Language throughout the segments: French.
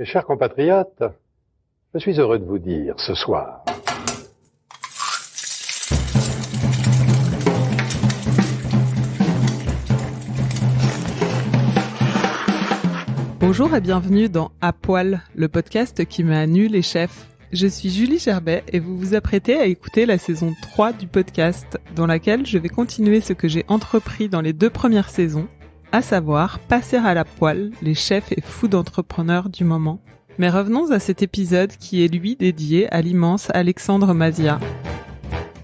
Mes chers compatriotes, je suis heureux de vous dire ce soir Bonjour et bienvenue dans À Poil, le podcast qui met à nu les chefs. Je suis Julie Gerbet et vous vous apprêtez à écouter la saison 3 du podcast, dans laquelle je vais continuer ce que j'ai entrepris dans les 2 premières saisons, à savoir passer à la poêle les chefs et food entrepreneurs du moment. Mais revenons à cet épisode qui est lui dédié à l'immense Alexandre Masia.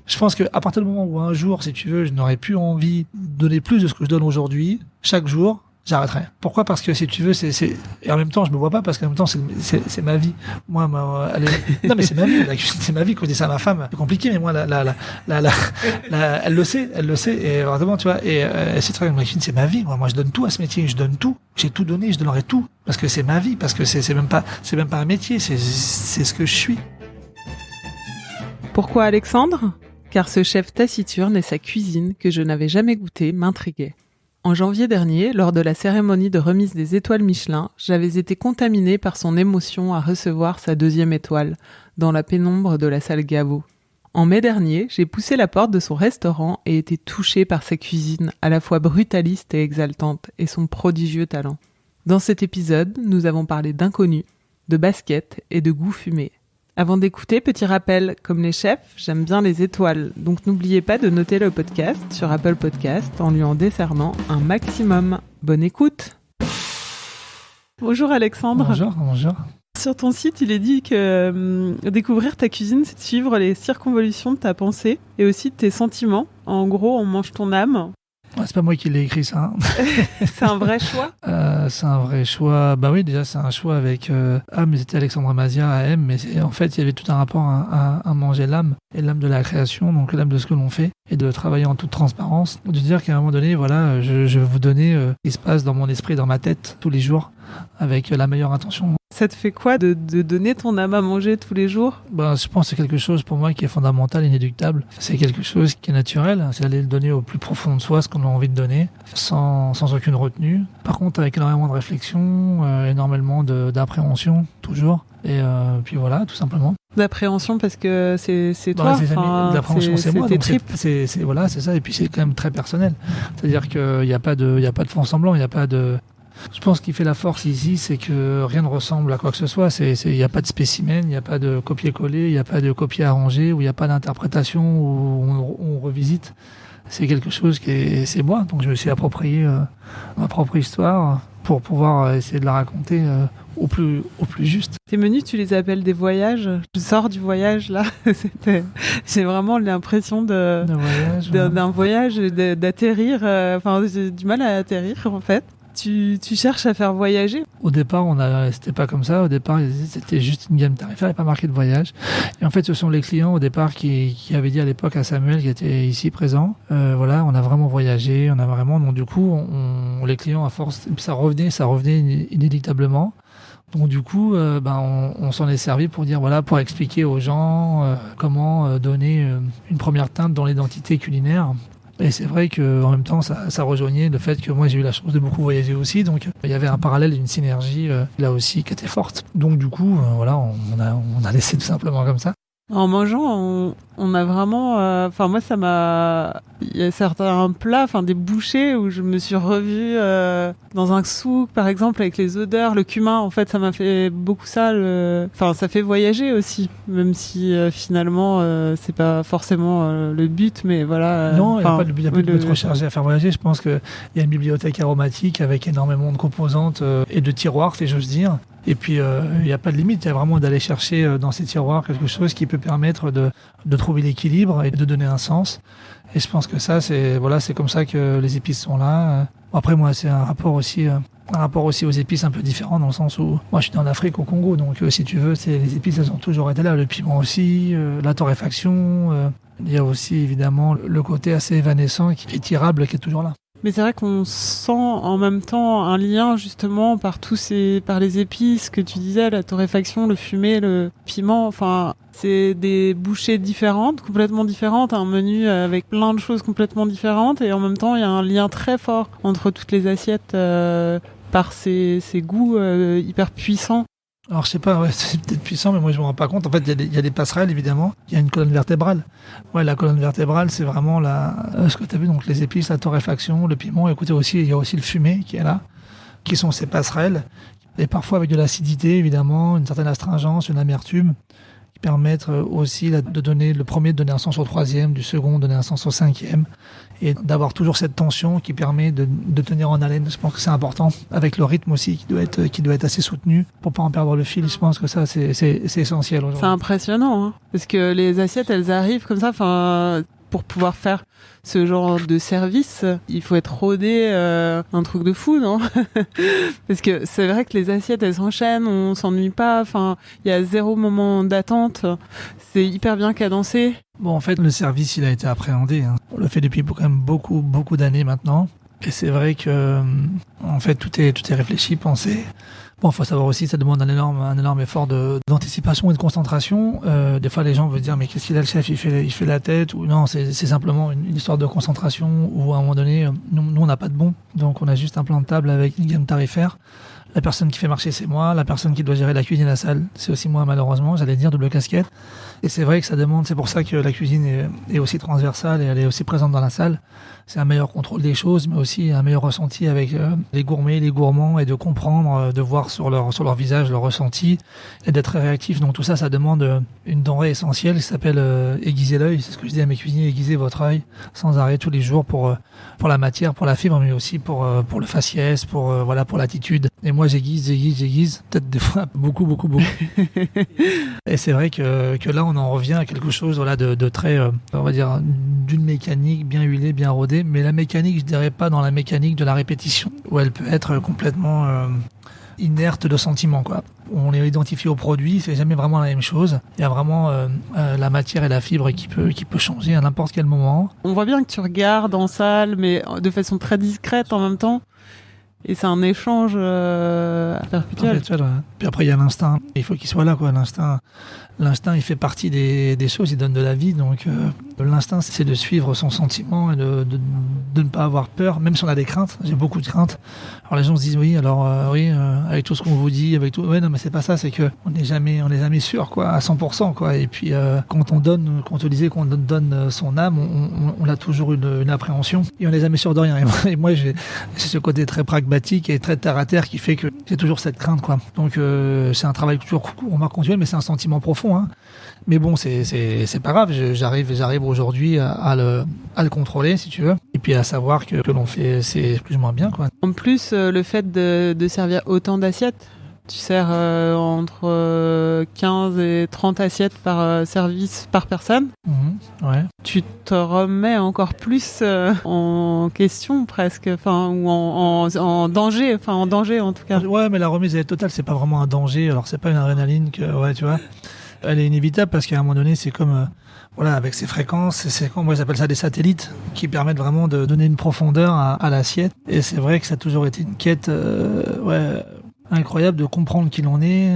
Je pense qu'à partir du moment où un jour, si tu veux, je n'aurais plus envie de donner plus de ce que je donne aujourd'hui, chaque jour, j'arrêterai. Pourquoi? Parce que si tu veux, et en même temps, je me vois pas parce qu'en même temps, c'est ma vie. Moi, non, mais c'est ma vie. C'est ma vie. Quand je dis ça à ma femme, c'est compliqué, mais moi, elle le sait, et vraiment, tu vois, et c'est très bien. C'est ma vie. Moi, je donne tout à ce métier. Je donne tout. J'ai tout donné, je donnerai tout. Parce que c'est ma vie. Parce que c'est même pas un métier. C'est ce que je suis. Pourquoi Alexandre? Car ce chef taciturne et sa cuisine que je n'avais jamais goûté m'intriguaient. En janvier dernier, lors de la cérémonie de remise des étoiles Michelin, j'avais été contaminée par son émotion à recevoir sa 2e étoile, dans la pénombre de la salle Gaveau. En mai dernier, j'ai poussé la porte de son restaurant et été touchée par sa cuisine, à la fois brutaliste et exaltante, et son prodigieux talent. Dans cet épisode, nous avons parlé d'inconnus, de basket et de goût fumé. Avant d'écouter, petit rappel, comme les chefs, j'aime bien les étoiles, donc n'oubliez pas de noter le podcast sur Apple Podcast en lui en décernant un maximum. Bonne écoute. Bonjour Alexandre. Bonjour. Sur ton site, il est dit que découvrir ta cuisine, c'est de suivre les circonvolutions de ta pensée et aussi de tes sentiments. En gros, on mange ton âme. Ouais, c'est pas moi qui l'ai écrit, ça. C'est un vrai choix. C'est un vrai choix. Bah oui, déjà, c'est un choix avec mais c'était Alexandre Masia à M, mais en fait, il y avait tout un rapport à manger l'âme, et l'âme de la création, donc l'âme de ce que l'on fait, et de travailler en toute transparence. De dire qu'à un moment donné, voilà, je vais vous donner ce qui se passe dans mon esprit, dans ma tête, tous les jours, avec la meilleure intention. Ça te fait quoi de donner ton âme à manger tous les jours? Je pense que c'est quelque chose pour moi qui est fondamental, inéluctable. C'est quelque chose qui est naturel, c'est d'aller le donner au plus profond de soi, ce qu'on a envie de donner, sans aucune retenue. Par contre, avec énormément de réflexion, énormément d'appréhension, toujours. Et puis voilà, tout simplement. D'appréhension parce que c'est toi, l'appréhension c'est moi, tes donc tripes. c'est ça, et puis c'est quand même très personnel. C'est-à-dire qu'il n'y a pas de fond semblant, il n'y a pas de... Je pense qu'il fait la force ici, c'est que rien ne ressemble à quoi que ce soit. Il n'y a pas de spécimen, il n'y a pas de copier-coller, il n'y a pas de copier arrangé, où il n'y a pas d'interprétation, où on revisite. C'est quelque chose c'est moi. Donc je me suis approprié ma propre histoire pour pouvoir essayer de la raconter au plus juste. Tes menus, tu les appelles des voyages? Je sors du voyage là. J'ai vraiment l'impression d'un voyage, d'atterrir. J'ai du mal à atterrir en fait. Tu cherches à faire voyager? Au départ, c'était pas comme ça. Au départ, c'était juste une gamme tarifaire, il n'y avait pas marqué de voyage. Et en fait, ce sont les clients au départ qui avaient dit à l'époque à Samuel, qui était ici présent, voilà, on a vraiment voyagé, donc du coup, les clients à force, ça revenait inéluctablement. Donc du coup, on s'en est servi pour dire pour expliquer aux gens comment donner une première teinte dans l'identité culinaire. Et c'est vrai qu'en même temps, ça rejoignait le fait que moi, j'ai eu la chance de beaucoup voyager aussi. Donc, il y avait un parallèle, une synergie là aussi qui était forte. Donc, du coup, on a laissé tout simplement comme ça. En mangeant, on a vraiment... moi, il y a certains plats, des bouchées où je me suis revue dans un souk, par exemple, avec les odeurs, le cumin. En fait, ça m'a fait beaucoup ça. Ça fait voyager aussi, même si finalement, c'est pas forcément le but, mais voilà. Non, il n'y a pas de but trop chargé à faire voyager. Je pense qu'il y a une bibliothèque aromatique avec énormément de composantes et de tiroirs, si j'ose dire. Et puis, il n'y a pas de limite. Il y a vraiment d'aller chercher dans ces tiroirs quelque chose qui peut permettre de trouver l'équilibre et de donner un sens. Et je pense que ça, c'est comme ça que les épices sont là. Après, moi, c'est un rapport aussi aux épices un peu différent, dans le sens où moi, je suis en Afrique, au Congo. Donc, si tu veux, les épices, elles ont toujours été là. Le piment aussi, la torréfaction. Il y a aussi, évidemment, le côté assez évanescent, étirable, qui est toujours là. Mais c'est vrai qu'on sent en même temps un lien justement par les épices que tu disais, la torréfaction, le fumé, le piment. C'est des bouchées différentes, complètement différentes, un menu avec plein de choses complètement différentes, et en même temps il y a un lien très fort entre toutes les assiettes par ces goûts hyper puissants. Alors je sais pas, ouais, c'est peut-être puissant, mais moi je me rends pas compte. En fait, il y a des passerelles évidemment. Il y a une colonne vertébrale. Ouais, la colonne vertébrale, c'est vraiment ce que tu as vu, donc les épices, la torréfaction, le piment. Écoutez aussi, il y a aussi le fumet qui est là, qui sont ces passerelles. Et parfois avec de l'acidité évidemment, une certaine astringence, une amertume, qui permettent aussi de donner le premier, de donner un sens au troisième, du second, de donner un sens au cinquième, et d'avoir toujours cette tension qui permet de tenir en haleine. Je pense que c'est important, avec le rythme aussi qui doit être assez soutenu pour pas en perdre le fil. Je pense que ça c'est essentiel aujourd'hui. C'est impressionnant, hein, parce que les assiettes elles arrivent comme ça. Enfin, pour pouvoir faire ce genre de service, il faut être rodé un truc de fou, non? Parce que c'est vrai que les assiettes elles s'enchaînent, on s'ennuie pas, enfin il y a 0 moment d'attente, c'est hyper bien cadencé. Bon, en fait le service il a été appréhendé, hein. On le fait depuis quand même beaucoup d'années maintenant, et c'est vrai que en fait tout est réfléchi, pensé. Bon, faut savoir aussi, ça demande un énorme effort d'anticipation et de concentration. Des fois, les gens veulent dire, mais qu'est-ce qu'il a le chef? Il fait la tête, ou non, c'est simplement une histoire de concentration, où à un moment donné, nous, on n'a pas de bon. Donc, on a juste un plan de table avec une gamme tarifaire. La personne qui fait marcher, c'est moi. La personne qui doit gérer la cuisine et la salle, c'est aussi moi, malheureusement. J'allais dire double casquette. Et c'est vrai que ça demande, c'est pour ça que la cuisine est aussi transversale et elle est aussi présente dans la salle. C'est un meilleur contrôle des choses, mais aussi un meilleur ressenti avec les gourmets, les gourmands, et de comprendre, de voir sur leur visage leur ressenti, et d'être très réactif. Donc tout ça, ça demande une denrée essentielle qui s'appelle aiguiser l'œil. C'est ce que je dis à mes cuisiniers, aiguiser votre œil sans arrêt tous les jours pour la matière, pour la fibre, mais aussi pour le faciès, pour l'attitude. Et moi, j'aiguise, peut-être des fois beaucoup. Et c'est vrai que là, on en revient à quelque chose, de très, on va dire, d'une mécanique bien huilée, bien rodée. Mais la mécanique, je dirais pas dans la mécanique de la répétition, où elle peut être complètement inerte de sentiments, quoi. On est identifié au produit, c'est jamais vraiment la même chose. Il y a vraiment la matière et la fibre qui peut changer à n'importe quel moment. On voit bien que tu regardes en salle, mais de façon très discrète en même temps. Et c'est un échange perpétuel. Ouais. Puis après, il y a l'instinct. Il faut qu'il soit là, quoi. L'instinct, il fait partie des choses, il donne de la vie. Donc, l'instinct, c'est de suivre son sentiment et de ne pas avoir peur, même si on a des craintes. J'ai beaucoup de craintes. Alors, les gens se disent, oui, avec tout ce qu'on vous dit, avec tout. Ouais, non, mais c'est pas ça, c'est que on n'est jamais sûr, quoi, à 100%, quoi. Et puis, quand on donne son âme, on a toujours une appréhension. Et on n'est jamais sûr de rien. Et moi, j'ai ce côté très pragmatique et très terre à terre qui fait que j'ai toujours cette crainte, quoi. Donc, c'est un travail toujours continuel, mais c'est un sentiment profond, hein. Mais bon, c'est pas grave. J'arrive aujourd'hui à le contrôler, si tu veux, et puis à savoir que l'on fait, c'est plus ou moins bien, quoi. En plus, le fait de servir autant d'assiettes, tu sers entre 15 et 30 assiettes par service par personne. Ouais. Tu te remets encore plus en question presque, enfin, ou en danger, enfin en danger en tout cas. Ouais, mais la remise elle est totale. C'est pas vraiment un danger. Alors c'est pas une adrénaline tu vois. Elle est inévitable parce qu'à un moment donné, c'est comme avec ses fréquences, moi j'appelle ça des satellites qui permettent vraiment de donner une profondeur à l'assiette. Et c'est vrai que ça a toujours été une quête, incroyable de comprendre qui l'on est.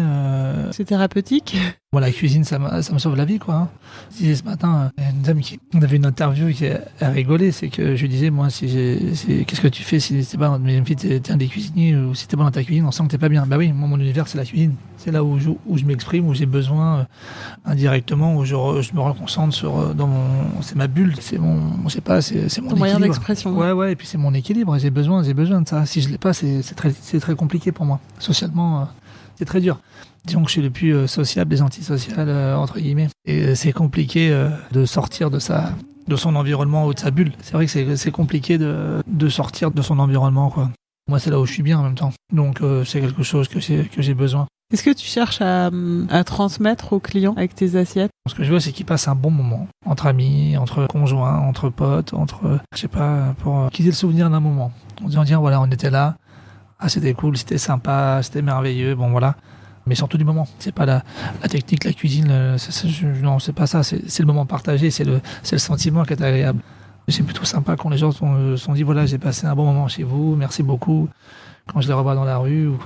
C'est thérapeutique. Bon, la cuisine, ça me sauve la vie, quoi, hein. Je disais ce matin, une dame on avait une interview qui a rigolé, c'est que je lui disais, moi, qu'est-ce que tu fais si t'es pas, mais t'es un des cuisiniers, ou si t'es pas dans ta cuisine, on sent que t'es pas bien. Bah oui, moi, mon univers, c'est la cuisine. C'est là où je m'exprime, où j'ai besoin, indirectement, où je me reconcentre c'est ma bulle, c'est mon ton moyen d'expression. Ouais, et puis c'est mon équilibre, j'ai besoin de ça. Si je l'ai pas, c'est très compliqué pour moi. Socialement, c'est très dur. Disons que je suis le plus sociable des antisociales, entre guillemets. Et c'est compliqué de sortir de son environnement ou de sa bulle. C'est vrai que c'est compliqué de sortir de son environnement, quoi. Moi, c'est là où je suis bien en même temps. Donc, c'est quelque chose que j'ai besoin. Est-ce que tu cherches à transmettre aux clients avec tes assiettes? Ce que je vois, c'est qu'ils passent un bon moment. Entre amis, entre conjoints, entre potes, pour qu'ils aient le souvenir d'un moment. On se dit, voilà, on était là. Ah, c'était cool, c'était sympa, c'était merveilleux, bon voilà. Mais surtout du moment. C'est pas la technique, la cuisine, non, c'est pas ça, c'est le moment partagé, c'est le sentiment qui est agréable. C'est plutôt sympa quand les gens sont dit, voilà, j'ai passé un bon moment chez vous, merci beaucoup. Quand je les revois dans la rue ou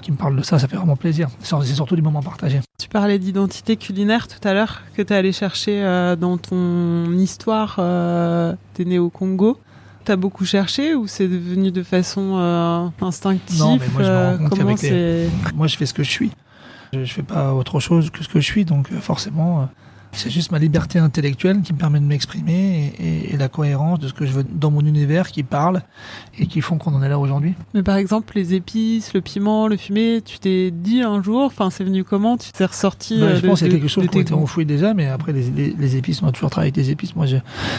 qui me parlent de ça, ça fait vraiment plaisir. C'est surtout du moment partagé. Tu parlais d'identité culinaire tout à l'heure, que tu es allé chercher dans ton histoire. T'es né au Congo. T'as beaucoup cherché ou c'est devenu de façon instinctive? Non, mais moi je me rends compte moi je fais ce que je suis. Je fais pas autre chose que ce que je suis, donc forcément, c'est juste ma liberté intellectuelle qui me permet de m'exprimer et la cohérence de ce que je veux dans mon univers qui parle et qui font qu'on en est là aujourd'hui. Mais par exemple, les épices, le piment, le fumé, tu t'es dit un jour, enfin, c'est venu comment? Tu t'es ressorti Je pense qu'il y a quelque chose qui a tes été goûts. enfoui déjà, mais après, les épices, on a toujours travaillé avec des épices. Moi, je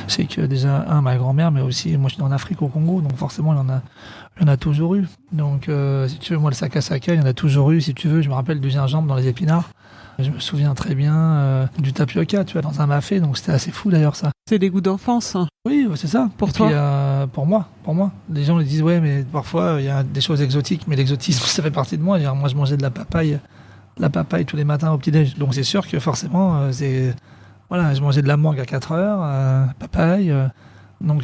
sais que déjà, ma grand-mère, mais aussi, moi, je suis en Afrique, au Congo, donc forcément, il y en a toujours eu. Donc, si tu veux, moi, le saka, il y en a toujours eu. Si tu veux, je me rappelle du gingembre dans les épinards. Je me souviens très bien du tapioca, tu vois, dans un mafé, donc c'était assez fou d'ailleurs ça. C'est les goûts d'enfance. Oui, c'est ça. Pour Et toi puis, pour moi. Les gens ils disent ouais, mais parfois il y a des choses exotiques, mais l'exotisme ça fait partie de moi. Moi, je mangeais de la papaye tous les matins au petit-déj, donc c'est sûr que forcément je mangeais de la mangue à 4 heures, papaye. Donc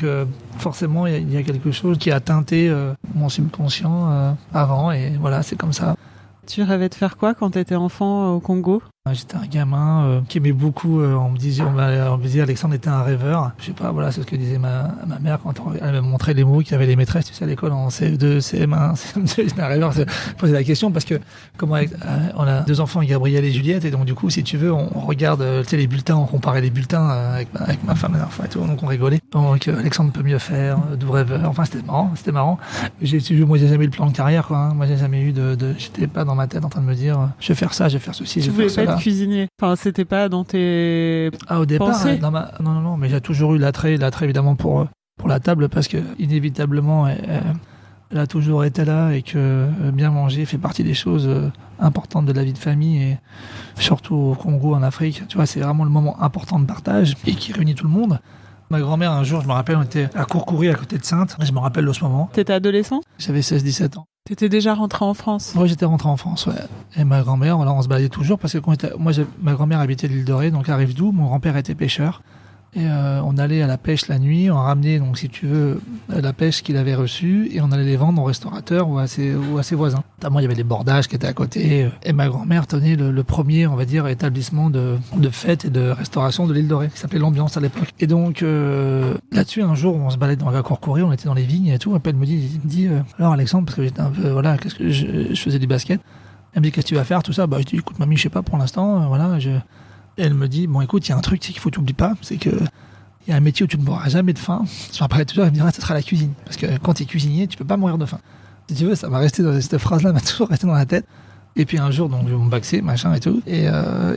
forcément il y a quelque chose qui a teinté mon subconscient avant, et voilà, c'est comme ça. Tu rêvais de faire quoi quand t'étais enfant au Congo? J'étais un gamin qui aimait beaucoup, on me disait Alexandre était un rêveur. Je sais pas, voilà, c'est ce que disait ma mère quand elle me montrait les mots qu'il y avait les maîtresses, tu sais, à l'école en CE2, CM1, CM2, j'étais un rêveur. Poser la question parce que on a 2 enfants, Gabriel et Juliette, et donc du coup, si tu veux, on regarde les bulletins, on comparait les bulletins avec ma femme la dernière fois et tout, donc on rigolait. Donc Alexandre peut mieux faire, d'où rêveur, enfin c'était marrant. Moi j'ai jamais eu le plan de carrière, quoi. Hein. Moi j'ai jamais eu j'étais pas dans ma tête en train de me dire je vais faire ça, je vais faire ceci, je vais faire cela. Cuisinier. Enfin, c'était pas dans tes au départ, pensées. Non, mais j'ai toujours eu l'attrait évidemment pour la table, parce que inévitablement elle a toujours été là, et que bien manger fait partie des choses importantes de la vie de famille, et surtout au Congo, en Afrique. Tu vois, c'est vraiment le moment important de partage et qui réunit tout le monde. Ma grand-mère, un jour, je me rappelle, on était à Courcoury à côté de Saintes. Je me rappelle de ce moment. T'étais adolescent? J'avais 16-17 ans. T'étais déjà rentré en France? Oui, j'étais rentré en France, ouais. Et ma grand-mère, voilà, on se baladait toujours, parce que ma grand-mère habitait l'île de Ré, donc à Rivedoux. Mon grand-père était pêcheur. Et on allait à la pêche la nuit, on ramenait, donc si tu veux, la pêche qu'il avait reçue, et on allait les vendre aux restaurateurs ou à ses voisins. Notamment, il y avait des bordages qui étaient à côté, et ma grand-mère tenait le premier, on va dire, établissement de fête et de restauration de l'île de Ré, qui s'appelait l'Ambiance à l'époque. Et donc, là-dessus, un jour, on se baladait dans la Courcoury, on était dans les vignes et tout, et puis elle me dit, alors Alexandre, parce que j'étais un peu, voilà, qu'est-ce que je faisais du basket. Elle me dit, qu'est-ce que tu vas faire, tout ça? Bah, je dis, écoute, mamie, je sais pas pour l'instant, voilà, Et elle me dit, bon, écoute, il y a un truc qu'il faut que tu n'oublies pas, c'est que il y a un métier où tu ne mourras jamais de faim. Je me rappelle toujours, elle me dira, ça sera la cuisine. Parce que quand tu es cuisinier, tu peux pas mourir de faim. Si tu veux, ça m'a resté cette phrase-là, m'a toujours resté dans la tête. Et puis un jour, donc, je vais me baxer, machin et tout. Et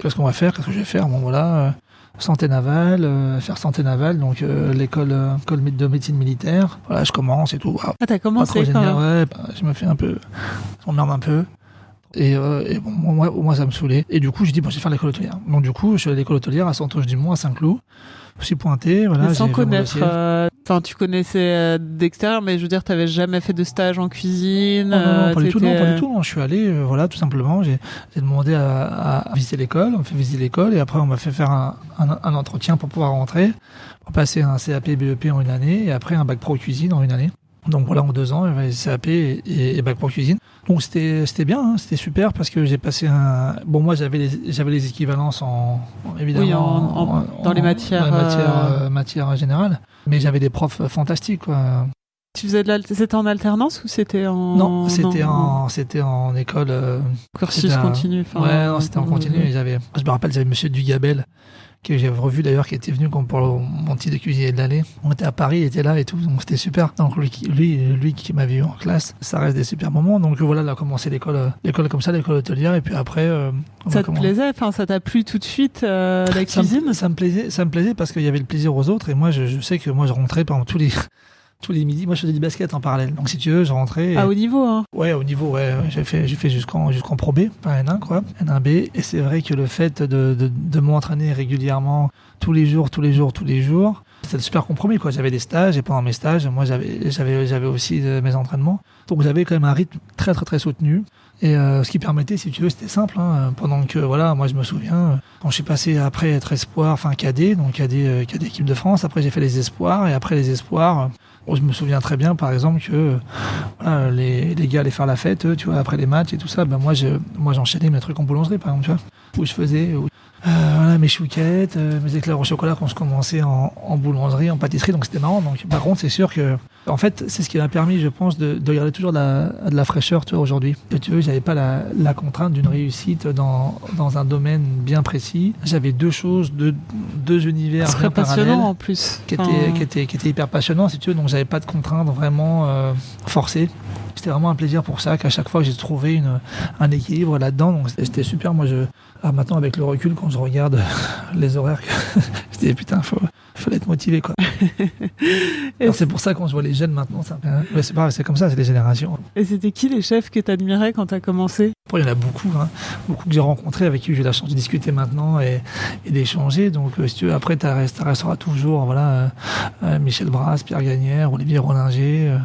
qu'est-ce qu'on va faire? Qu'est-ce que je vais faire? Bon, voilà, santé navale, faire santé navale, donc l'école de médecine militaire. Voilà, je commence et tout. Wow. Ah, t'as commencé quand même. Ouais, je me fais un peu, je m'emmerde un peu. Et bon, moi, ça me saoulait. Et du coup, j'ai dit, bon, je vais faire l'école hôtelière. Donc, du coup, je suis à l'école hôtelière à Saint-Auge-du-Mont, à Saint-Cloud. Je suis pointé, voilà. Mais sans connaître, enfin, tu connaissais d'extérieur, mais je veux dire, t'avais jamais fait de stage en cuisine. Non, pas du tout. Non, je suis allé, voilà, tout simplement. J'ai demandé à visiter l'école. On me fait visiter l'école, et après, on m'a fait faire un entretien pour pouvoir rentrer, pour passer un CAP BEP en 1 année, et après un bac pro cuisine en 1 année. Donc voilà, en 2 ans, CAP et bac pro cuisine. Donc c'était bien, hein, c'était super, parce que j'ai passé bon, moi j'avais les équivalences évidemment dans les matières matière générale, mais j'avais des profs fantastiques, quoi. Tu faisais c'était en alternance ou c'était en... Non, c'était en école cursus continu. Ouais, non, c'était en continu. Je me rappelle, j'avais monsieur Dugabel, que j'ai revu d'ailleurs, qui était venu comme pour mon titre de cuisinier de l'année. On était à Paris, il était là et tout, donc c'était super. Donc lui qui m'avait eu en classe, ça reste des super moments. Donc voilà, on a commencé l'école comme ça, l'école hôtelière, et puis après... ça te plaisait? Enfin, ça t'a plu tout de suite, la cuisine? Ça me plaisait parce qu'il y avait le plaisir aux autres, et moi je sais que moi je rentrais pendant tous les midis. Moi je faisais du basket en parallèle, donc si tu veux, je rentrais... À haut niveau, hein? Ouais, au niveau, ouais. J'ai fait jusqu'en Pro B, pas N1, quoi. N1B. Et c'est vrai que le fait de m'entraîner régulièrement, tous les jours, c'était un super compromis, quoi. J'avais des stages, et pendant mes stages, moi j'avais aussi mes entraînements. Donc j'avais quand même un rythme très très très soutenu. Et ce qui permettait, si tu veux, c'était simple, hein, pendant que, voilà, moi je me souviens, quand je suis passé après être espoir, enfin cadet, donc cadet équipe de France, après j'ai fait les espoirs, et après les espoirs, je me souviens très bien, par exemple, que voilà, les gars allaient faire la fête, eux, tu vois, après les matchs et tout ça, ben moi j'enchaînais mes trucs en boulangerie, par exemple, tu vois, où je faisais voilà, mes chouquettes, mes éclairs au chocolat quand je commençais en boulangerie, en pâtisserie, donc c'était marrant. Donc par contre, c'est sûr que En fait, c'est ce qui m'a permis, je pense, de garder toujours de la fraîcheur, tu vois, aujourd'hui. Tu vois, j'avais pas la contrainte d'une réussite dans un domaine bien précis. J'avais deux univers Ce serait bien parallèles. passionnant en plus. Qui était hyper passionnant, si tu veux, donc j'avais pas de contraintes vraiment forcées. C'était vraiment un plaisir pour ça, qu'à chaque fois j'ai trouvé un équilibre là-dedans, donc c'était super. Moi, maintenant avec le recul, quand je regarde les horaires, je dis putain, fallait être motivé, quoi. Alors, c'est pour ça quand je vois les jeunes maintenant, mais c'est pareil, c'est comme ça, c'est des générations. Et c'était qui les chefs que t'admirais quand t'as commencé? Après, il y en a beaucoup que j'ai rencontrés, avec qui j'ai la chance de discuter maintenant et d'échanger. Donc, si tu veux, après, tu resteras toujours, voilà, Michel Brasse, Pierre Gagnère, Olivier Rollinger,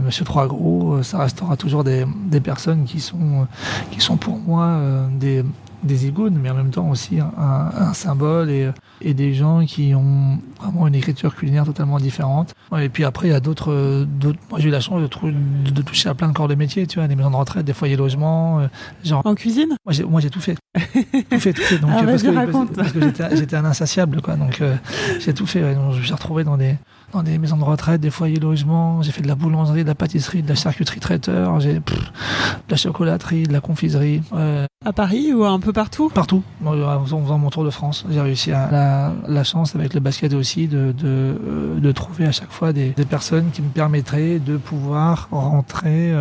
Monsieur Troisgros. Ça restera toujours des personnes qui sont pour moi des icônes, mais en même temps aussi un symbole et des gens qui ont vraiment une écriture culinaire totalement différente. Et puis après, il y a d'autres. Moi, j'ai eu la chance de toucher à plein de corps de métier, tu vois, des maisons de retraite, des foyers logements, genre. En cuisine? Moi, j'ai tout fait. tout fait. Donc, vas-y, raconte. Parce que j'étais un insatiable, quoi. Donc, j'ai tout fait. Ouais. Donc, je me suis retrouvé dans des maisons de retraite, des foyers logements. J'ai fait de la boulangerie, de la pâtisserie, de la charcuterie traiteur. J'ai de la chocolaterie, de la confiserie. À Paris ou un peu partout? Partout. En faisant mon tour de France, j'ai réussi la chance avec le basket aussi de trouver à chaque fois des personnes qui me permettraient de pouvoir rentrer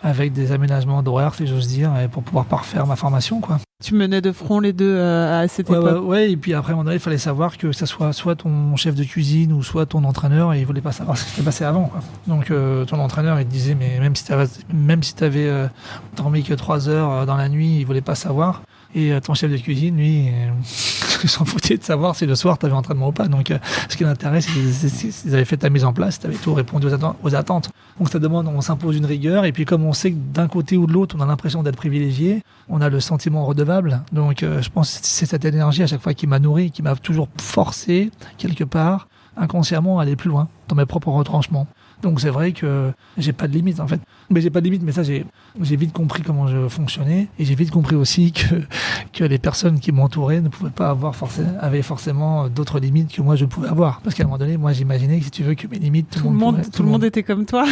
avec des aménagements d'horaire, si j'ose dire, et pour pouvoir parfaire ma formation, quoi. Tu menais de front les deux à cette époque. Ouais, et puis après, à un moment donné, il fallait savoir que ça soit ton chef de cuisine ou soit ton entraîneur, et il voulait pas savoir ce qui s'était passé avant, quoi. Donc, ton entraîneur, il te disait, mais même si t'avais dormi que 3 heures dans la nuit, il voulait pas savoir. Et ton chef de cuisine, lui, il s'en foutait de savoir si le soir t'avais entraînement ou pas. Donc, ce qui l'intéresse, c'est s'ils avaient fait ta mise en place, t'avais tout répondu aux attentes. Donc, ça demande, on s'impose une rigueur. Et puis, comme on sait que d'un côté ou de l'autre, on a l'impression d'être privilégié, on a le sentiment redevable. Donc, je pense que c'est cette énergie à chaque fois qui m'a nourri, qui m'a toujours forcé, quelque part, inconsciemment, à aller plus loin dans mes propres retranchements. Donc c'est vrai que j'ai pas de limite en fait. Mais j'ai pas de limite, mais ça j'ai vite compris comment je fonctionnais et j'ai vite compris aussi que les personnes qui m'entouraient ne pouvaient pas avaient forcément d'autres limites que moi je pouvais avoir. Parce qu'à un moment donné, moi j'imaginais que si tu veux que mes limites, tout le monde était comme toi.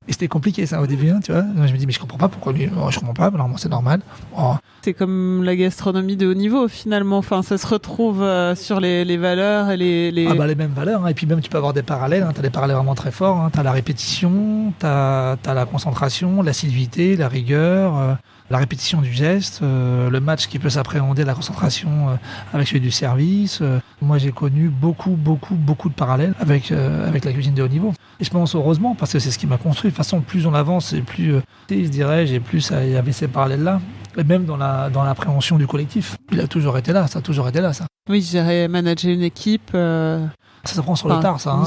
Et c'était compliqué ça au début, tu vois. Je me dis mais je comprends pas pourquoi lui, je comprends pas, normalement c'est normal. Oh. C'est comme la gastronomie de haut niveau finalement. Enfin, ça se retrouve sur les valeurs et les. Ah bah les mêmes valeurs. Hein. Et puis même tu peux avoir des parallèles. Hein. T'as des parallèles vraiment très forts. Hein. T'as la répétition, t'as la concentration, l'assiduité, la rigueur. La répétition du geste, le match qui peut s'appréhender, la concentration avec celui du service. Moi, j'ai connu beaucoup de parallèles avec la cuisine de haut niveau. Et je pense heureusement, parce que c'est ce qui m'a construit. De toute façon, plus on avance, et plus, je dirais, et plus il y avait ces parallèles-là. Et même dans l'appréhension du collectif. Il a toujours été là, ça a toujours été là, ça. Oui, j'ai managé une équipe. Ça s'apprend sur le tard, ça.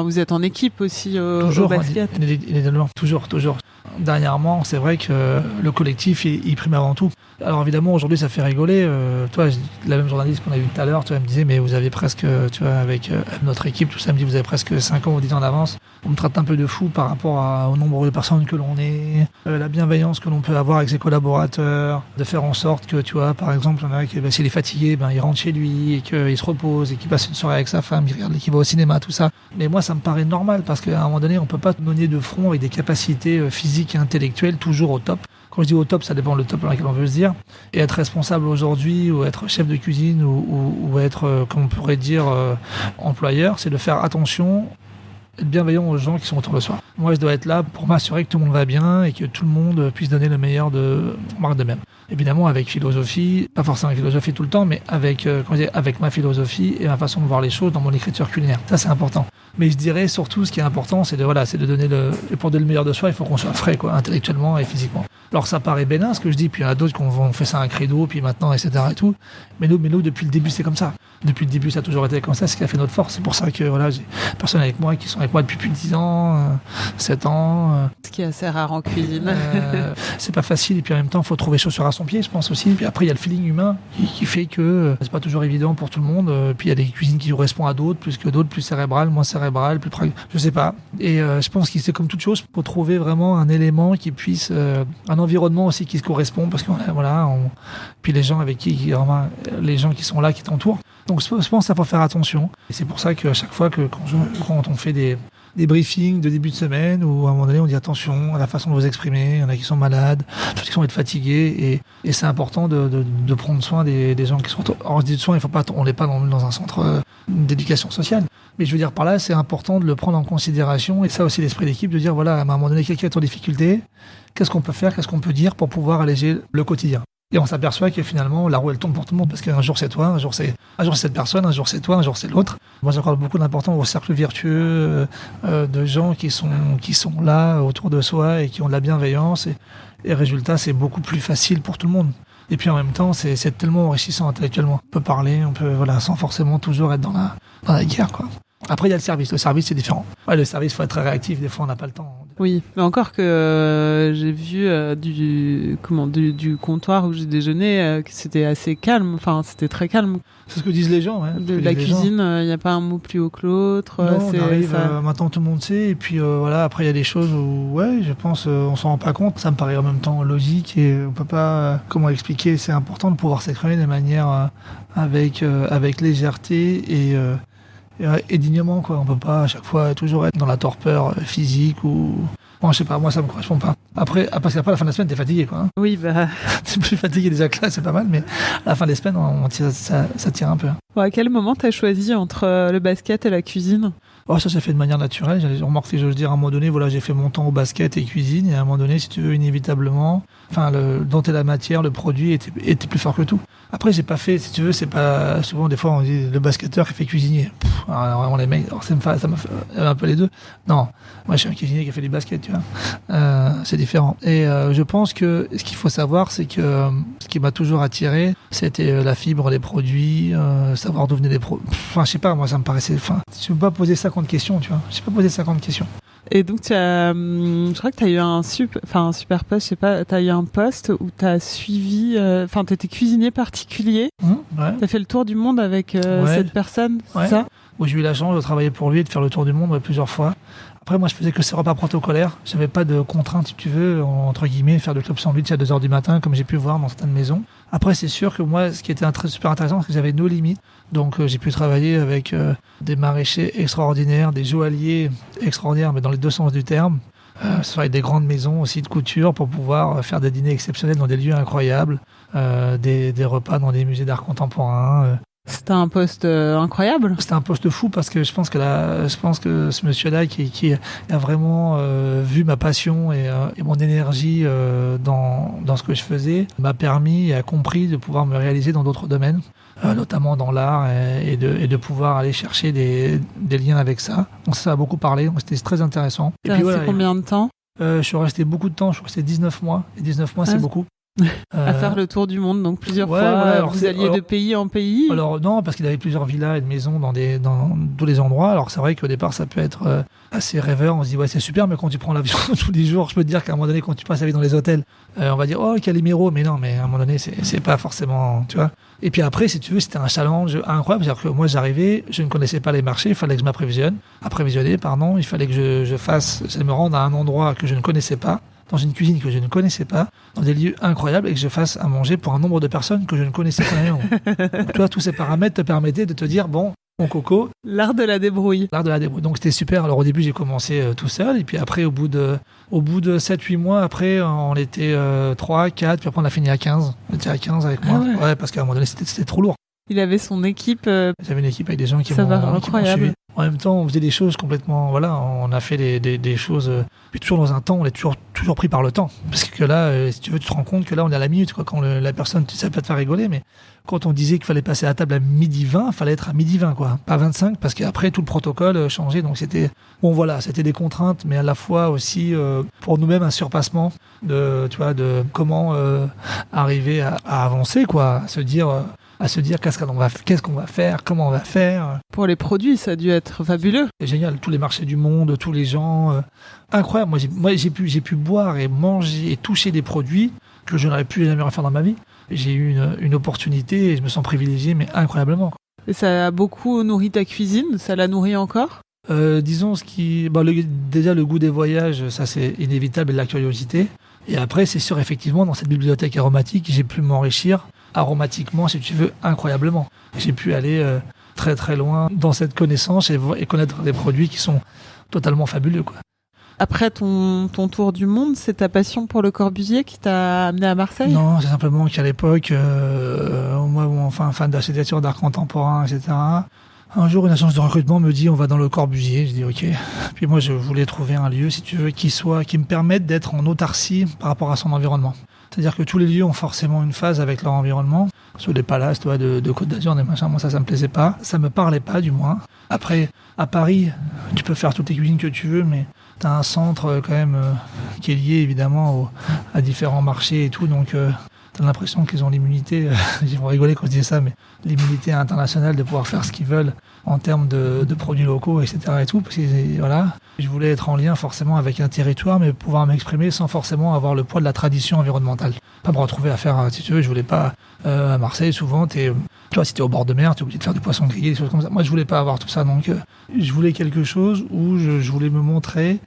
Vous êtes en équipe aussi au basket. Toujours. Dernièrement, c'est vrai que le collectif, il prime avant tout. Alors évidemment, aujourd'hui, ça fait rigoler. Toi, la même journaliste qu'on a vue tout à l'heure, tu vois, elle me disait, mais vous avez presque, tu vois, avec notre équipe, tout ça, elle me dit, vous avez presque 5 ans ou 10 ans d'avance. On me traite un peu de fou par rapport au nombre de personnes que l'on est, la bienveillance que l'on peut avoir avec ses collaborateurs, de faire en sorte que, tu vois, par exemple, il y en a qui, s'il est fatigué, il rentre chez lui et qu'il se repose et qu'il passe une soirée avec sa femme, qu'il va au cinéma, tout ça. Mais moi, ça me paraît normal parce qu'à un moment donné, on peut pas mener de front avec des capacités physiques et intellectuelles toujours au top. Quand je dis au top, ça dépend le top dans lequel on veut se dire. Et être responsable aujourd'hui, ou être chef de cuisine, ou être, comme on pourrait dire, employeur, c'est de faire attention, être bienveillant aux gens qui sont autour de soi. Moi, je dois être là pour m'assurer que tout le monde va bien et que tout le monde puisse donner le meilleur de marque de même. Évidemment, avec philosophie, pas forcément avec philosophie tout le temps, mais avec ma philosophie et ma façon de voir les choses dans mon écriture culinaire. Ça, c'est important. Mais je dirais surtout, ce qui est important, c'est de donner pour donner le meilleur de soi, il faut qu'on soit frais, quoi, intellectuellement et physiquement. Alors, ça paraît bénin, ce que je dis, puis il y en a d'autres qui ont fait ça un credo, puis maintenant, etc. et tout. Mais nous, depuis le début, c'est comme ça. Depuis le début, ça a toujours été comme ça, c'est ce qui a fait notre force. C'est pour ça que, voilà, j'ai des personnes avec moi qui sont avec moi depuis plus de 10 ans, 7 ans. Ce qui est assez rare en cuisine. C'est pas facile, et puis en même temps, il faut trouver chaussure à son pied, je pense aussi. Puis après, il y a le feeling humain qui fait que c'est pas toujours évident pour tout le monde. Puis il y a des cuisines qui correspondent à d'autres, plus que d'autres, plus cérébrales, moins cérébrales, plus je sais pas. Et je pense que c'est comme toute chose, pour trouver vraiment un élément qui puisse, un environnement aussi qui se correspond, parce que puis les gens avec les gens qui sont là, qui t'entourent. Donc je pense qu'il faut faire attention. Et c'est pour ça qu'à chaque fois quand on fait des briefings de début de semaine où à un moment donné on dit attention à la façon de vous exprimer, il y en a qui sont malades, d'autres qui sont fatigués et c'est important de prendre soin des gens qui sont en dit de soins. On n'est pas dans un centre d'éducation sociale, mais je veux dire par là c'est important de le prendre en considération et ça aussi l'esprit d'équipe de dire voilà à un moment donné quelqu'un est en difficulté, qu'est-ce qu'on peut faire, qu'est-ce qu'on peut dire pour pouvoir alléger le quotidien. Et on s'aperçoit que finalement, la roue, elle tourne pour tout le monde, parce qu'un jour c'est toi, un jour c'est cette personne, un jour c'est toi, un jour c'est l'autre. Moi, j'accorde beaucoup d'importance au cercle vertueux de gens qui sont là autour de soi et qui ont de la bienveillance. Et résultat, c'est beaucoup plus facile pour tout le monde. Et puis en même temps, c'est tellement enrichissant intellectuellement. On peut parler, sans forcément toujours être dans la guerre, quoi. Après, il y a le service. Le service, c'est différent. Ouais, le service, faut être très réactif. Des fois, on n'a pas le temps. Oui, mais encore que j'ai vu du comptoir où j'ai déjeuné, que c'était assez calme. Enfin, c'était très calme. C'est ce que disent les gens. De la cuisine, il n'y a pas un mot plus haut que l'autre. Non, on arrive, maintenant tout le monde sait. Et puis après, il y a des choses où, je pense, on s'en rend pas compte. Ça me paraît en même temps logique et on peut pas, comment expliquer. C'est important de pouvoir s'exprimer de manière avec légèreté et dignement, quoi. On peut pas à chaque fois toujours être dans la torpeur physique ou... Bon, je sais pas, moi ça me correspond pas. Après, parce qu'après à la fin de la semaine, t'es fatigué, quoi. Oui, bah... T'es plus fatigué déjà que là, c'est pas mal, mais à la fin des semaines, ça tire un peu. Bon, à quel moment t'as choisi entre le basket et la cuisine ? Oh, ça s'est fait de manière naturelle. J'ai remarqué, je veux dire, à un moment donné, voilà, j'ai fait mon temps au basket et cuisine, et à un moment donné, si tu veux, inévitablement, dont est la matière, le produit était plus fort que tout. Après, j'ai pas fait, si tu veux, c'est pas, souvent, des fois, on dit, le basketteur qui fait cuisinier. Alors, vraiment, les mecs, alors, ça m'a fait un peu les deux. Non. Moi, je suis un cuisinier qui a fait du basket, tu vois. C'est différent. Et, je pense que ce qu'il faut savoir, c'est que ce qui m'a toujours attiré, c'était la fibre des produits, savoir d'où venaient les produits. Enfin, je sais pas, moi, ça me paraissait, je peux pas poser 50 questions, tu vois. Je sais pas poser 50 questions. Et donc, je crois que tu as eu un super poste, je sais pas, tu as eu un poste où tu as suivi, tu étais cuisinier particulier. Ouais. Tu as fait le tour du monde avec cette personne, c'est ça ? Où j'ai eu la chance de travailler pour lui et de faire le tour du monde plusieurs fois. Après, moi, je faisais que ces repas protocolaires. J'avais pas de contraintes, si tu veux, entre guillemets, faire de club sandwich à 2h du matin, comme j'ai pu voir dans certaines maisons. Après, c'est sûr que moi, ce qui était super intéressant, c'est que j'avais nos limites. Donc, j'ai pu travailler avec des maraîchers extraordinaires, des joailliers extraordinaires, mais dans les deux sens du terme. Avec des grandes maisons aussi de couture pour pouvoir faire des dîners exceptionnels dans des lieux incroyables, des repas dans des musées d'art contemporain. C'était un poste incroyable. C'était un poste fou parce que je pense que ce monsieur-là qui a vraiment vu ma passion et mon énergie dans ce que je faisais m'a permis et a compris de pouvoir me réaliser dans d'autres domaines, notamment dans l'art et de pouvoir aller chercher des liens avec ça. Donc ça a beaucoup parlé, donc c'était très intéressant. T'as resté combien de temps ? Je suis resté beaucoup de temps, je suis resté 19 mois. Et 19 mois, c'est beaucoup. À faire le tour du monde, donc plusieurs fois. Alors vous alliez de pays en pays. Alors non, parce qu'il avait plusieurs villas et de maisons dans tous les endroits. Alors c'est vrai qu'au départ, ça peut être assez rêveur. On se dit c'est super, mais quand tu prends l'avion tous les jours, je peux te dire qu'à un moment donné, quand tu passes la vie dans les hôtels, on va dire Calimero, mais non, mais à un moment donné, c'est pas forcément, tu vois. Et puis après, si tu veux, c'était un challenge incroyable. C'est-à-dire que moi, j'arrivais, je ne connaissais pas les marchés, il fallait que je m'approvisionne. Il fallait que je me rende à un endroit que je ne connaissais pas, dans une cuisine que je ne connaissais pas, dans des lieux incroyables, et que je fasse à manger pour un nombre de personnes que je ne connaissais pas. Donc, toi, tous ces paramètres te permettaient de te dire, bon, mon coco. L'art de la débrouille. Donc c'était super. Alors au début, j'ai commencé tout seul, et puis après, au bout de 7-8 mois, après, on était 3, 4, puis après on a fini à 15. On était à 15 avec moi. Ouais, parce qu'à un moment donné, c'était trop lourd. Il avait son équipe. J'avais une équipe avec des gens qui m'ont suivi. En même temps, on faisait des choses complètement... Voilà, on a fait des choses... puis toujours dans un temps, on est toujours pris par le temps. Parce que là, si tu veux, tu te rends compte que là, on est à la minute. Quoi. Quand la personne, ça peut te faire rigoler, mais quand on disait qu'il fallait passer à la table à 12h20, il fallait être à 12h20, quoi. Pas 25, parce qu'après, tout le protocole changeait. Donc c'était... Bon, voilà, c'était des contraintes, mais à la fois aussi, pour nous-mêmes, un surpassement de comment arriver à avancer, quoi. À se dire qu'est-ce qu'on va faire, comment on va faire. Pour les produits, ça a dû être fabuleux. C'est génial, tous les marchés du monde, tous les gens, incroyable. Moi, j'ai pu boire et manger et toucher des produits que je n'aurais plus jamais refaire dans ma vie. J'ai eu une opportunité et je me sens privilégié, mais incroyablement. Et ça a beaucoup nourri ta cuisine, ça l'a nourri encore ? Disons déjà le goût des voyages, ça c'est inévitable, et la curiosité. Et après, c'est sûr, effectivement, dans cette bibliothèque aromatique, j'ai pu m'enrichir aromatiquement, si tu veux, incroyablement. J'ai pu aller très très loin dans cette connaissance et connaître des produits qui sont totalement fabuleux, quoi. Après ton tour du monde, c'est ta passion pour le Corbusier qui t'a amené à Marseille ? Non, c'est simplement qu'à l'époque, moi, enfin, fan d'architecture, d'art contemporain, etc. Un jour, une agence de recrutement me dit on va dans le Corbusier. Je dis ok. Puis moi, je voulais trouver un lieu, si tu veux, qui me permette d'être en autarcie par rapport à son environnement. C'est-à-dire que tous les lieux ont forcément une phase avec leur environnement. Sur des palaces, tu vois, de Côte d'Azur, des machins, moi ça me plaisait pas. Ça me parlait pas, du moins. Après, à Paris, tu peux faire toutes les cuisines que tu veux, mais t'as un centre quand même qui est lié évidemment à différents marchés et tout, donc t'as l'impression qu'ils ont l'immunité, ils vont rigoler quand je dis ça, mais l'immunité internationale de pouvoir faire ce qu'ils veulent en termes de produits locaux, etc. et tout, parce que voilà, je voulais être en lien forcément avec un territoire, mais pouvoir m'exprimer sans forcément avoir le poids de la tradition environnementale. Pas me retrouver à faire, si tu veux, je voulais pas à Marseille, souvent tu vois, si t'es au bord de mer, t'es obligé de faire du poisson grillé, des choses comme ça. Moi, je voulais pas avoir tout ça, donc je voulais quelque chose où je voulais me montrer,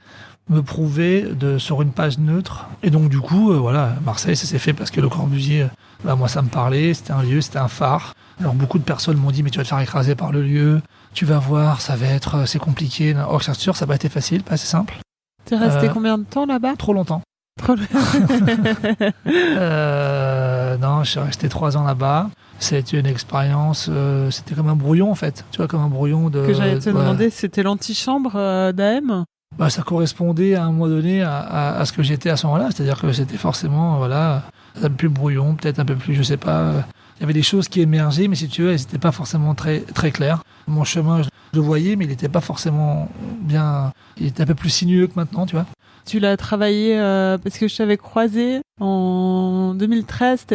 me prouver sur une page neutre. Et donc, du coup, voilà, Marseille, ça s'est fait parce que le Corbusier, moi, ça me parlait, c'était un lieu, c'était un phare. Alors, beaucoup de personnes m'ont dit, mais tu vas te faire écraser par le lieu, tu vas voir, c'est compliqué. Oh, c'est sûr, ça n'a pas été facile, pas assez simple. T'es resté combien de temps là-bas ? Trop longtemps. Non, je suis resté 3 ans là-bas. C'était une expérience, c'était comme un brouillon en fait. Tu vois, comme un brouillon de. Que j'allais te demander, c'était l'antichambre d'AM ? Bah, ça correspondait à un moment donné à ce que j'étais à ce moment-là. C'est-à-dire que c'était forcément, voilà, un peu plus brouillon, peut-être un peu plus, je sais pas. Il y avait des choses qui émergeaient, mais si tu veux, elles n'étaient pas forcément très, très claires. Mon chemin, je le voyais, mais il n'était pas forcément bien. Il était un peu plus sinueux que maintenant, tu vois. Tu l'as travaillé parce que je t'avais croisé en 2013,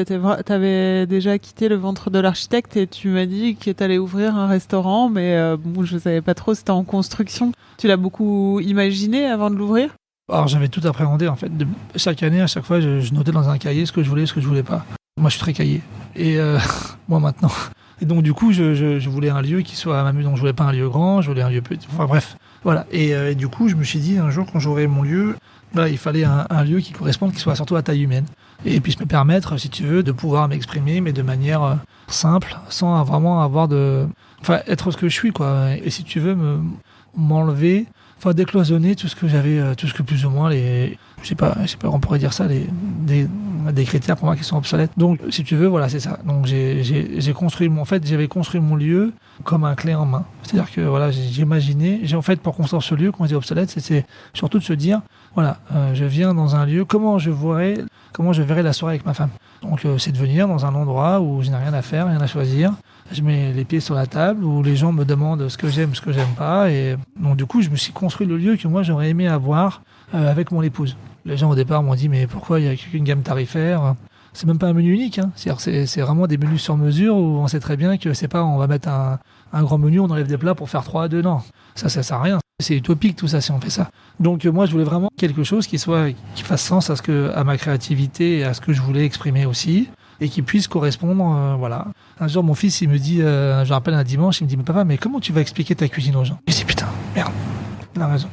t'avais déjà quitté le ventre de l'architecte et tu m'as dit que t'allais ouvrir un restaurant, mais bon, je savais pas trop, c'était en construction. Tu l'as beaucoup imaginé avant de l'ouvrir ? Alors j'avais tout appréhendé en fait. Chaque année, à chaque fois, je notais dans un cahier ce que je voulais, ce que je voulais pas. Moi, je suis très cahier. Et moi maintenant. Et donc du coup, je voulais un lieu qui soit à ma mue. Donc je voulais pas un lieu grand, je voulais un lieu petit. Enfin bref, voilà. Et du coup, je me suis dit un jour quand j'aurai mon lieu, voilà, il fallait un lieu qui corresponde, qui soit surtout à taille humaine. Et puis me permettre, si tu veux, de pouvoir m'exprimer, mais de manière simple, sans vraiment avoir enfin, être ce que je suis, quoi. Et si tu veux, m'enlever, enfin, décloisonner tout ce que j'avais, tout ce que plus ou moins je sais pas, on pourrait dire ça, des critères pour moi qui sont obsolètes. Donc, si tu veux, voilà, c'est ça. Donc, j'avais construit mon lieu comme un clé en main. C'est-à-dire que, voilà, en fait, pour construire ce lieu, quand on dit obsolète, c'est surtout de se dire, voilà, je viens dans un lieu, comment je verrai la soirée avec ma femme. Donc, c'est de venir dans un endroit où je n'ai rien à faire, rien à choisir. Je mets les pieds sur la table, où les gens me demandent ce que j'aime, ce que j'aime pas. Et donc, du coup, je me suis construit le lieu que moi, j'aurais aimé avoir avec mon épouse. Les gens, au départ, m'ont dit, mais pourquoi il n'y a qu'une gamme tarifaire ? C'est même pas un menu unique, hein. C'est vraiment des menus sur mesure où on sait très bien que c'est pas, on va mettre un grand menu, on enlève des plats pour faire 3 à 2. Non, ça sert à rien. C'est utopique tout ça si on fait ça. Donc moi je voulais vraiment quelque chose qui fasse sens à ma créativité et à ce que je voulais exprimer aussi et qui puisse correspondre, voilà. Un jour mon fils il me dit, je me rappelle un dimanche, il me dit mais papa mais comment tu vas expliquer ta cuisine aux gens ? Je dis putain merde, il a raison.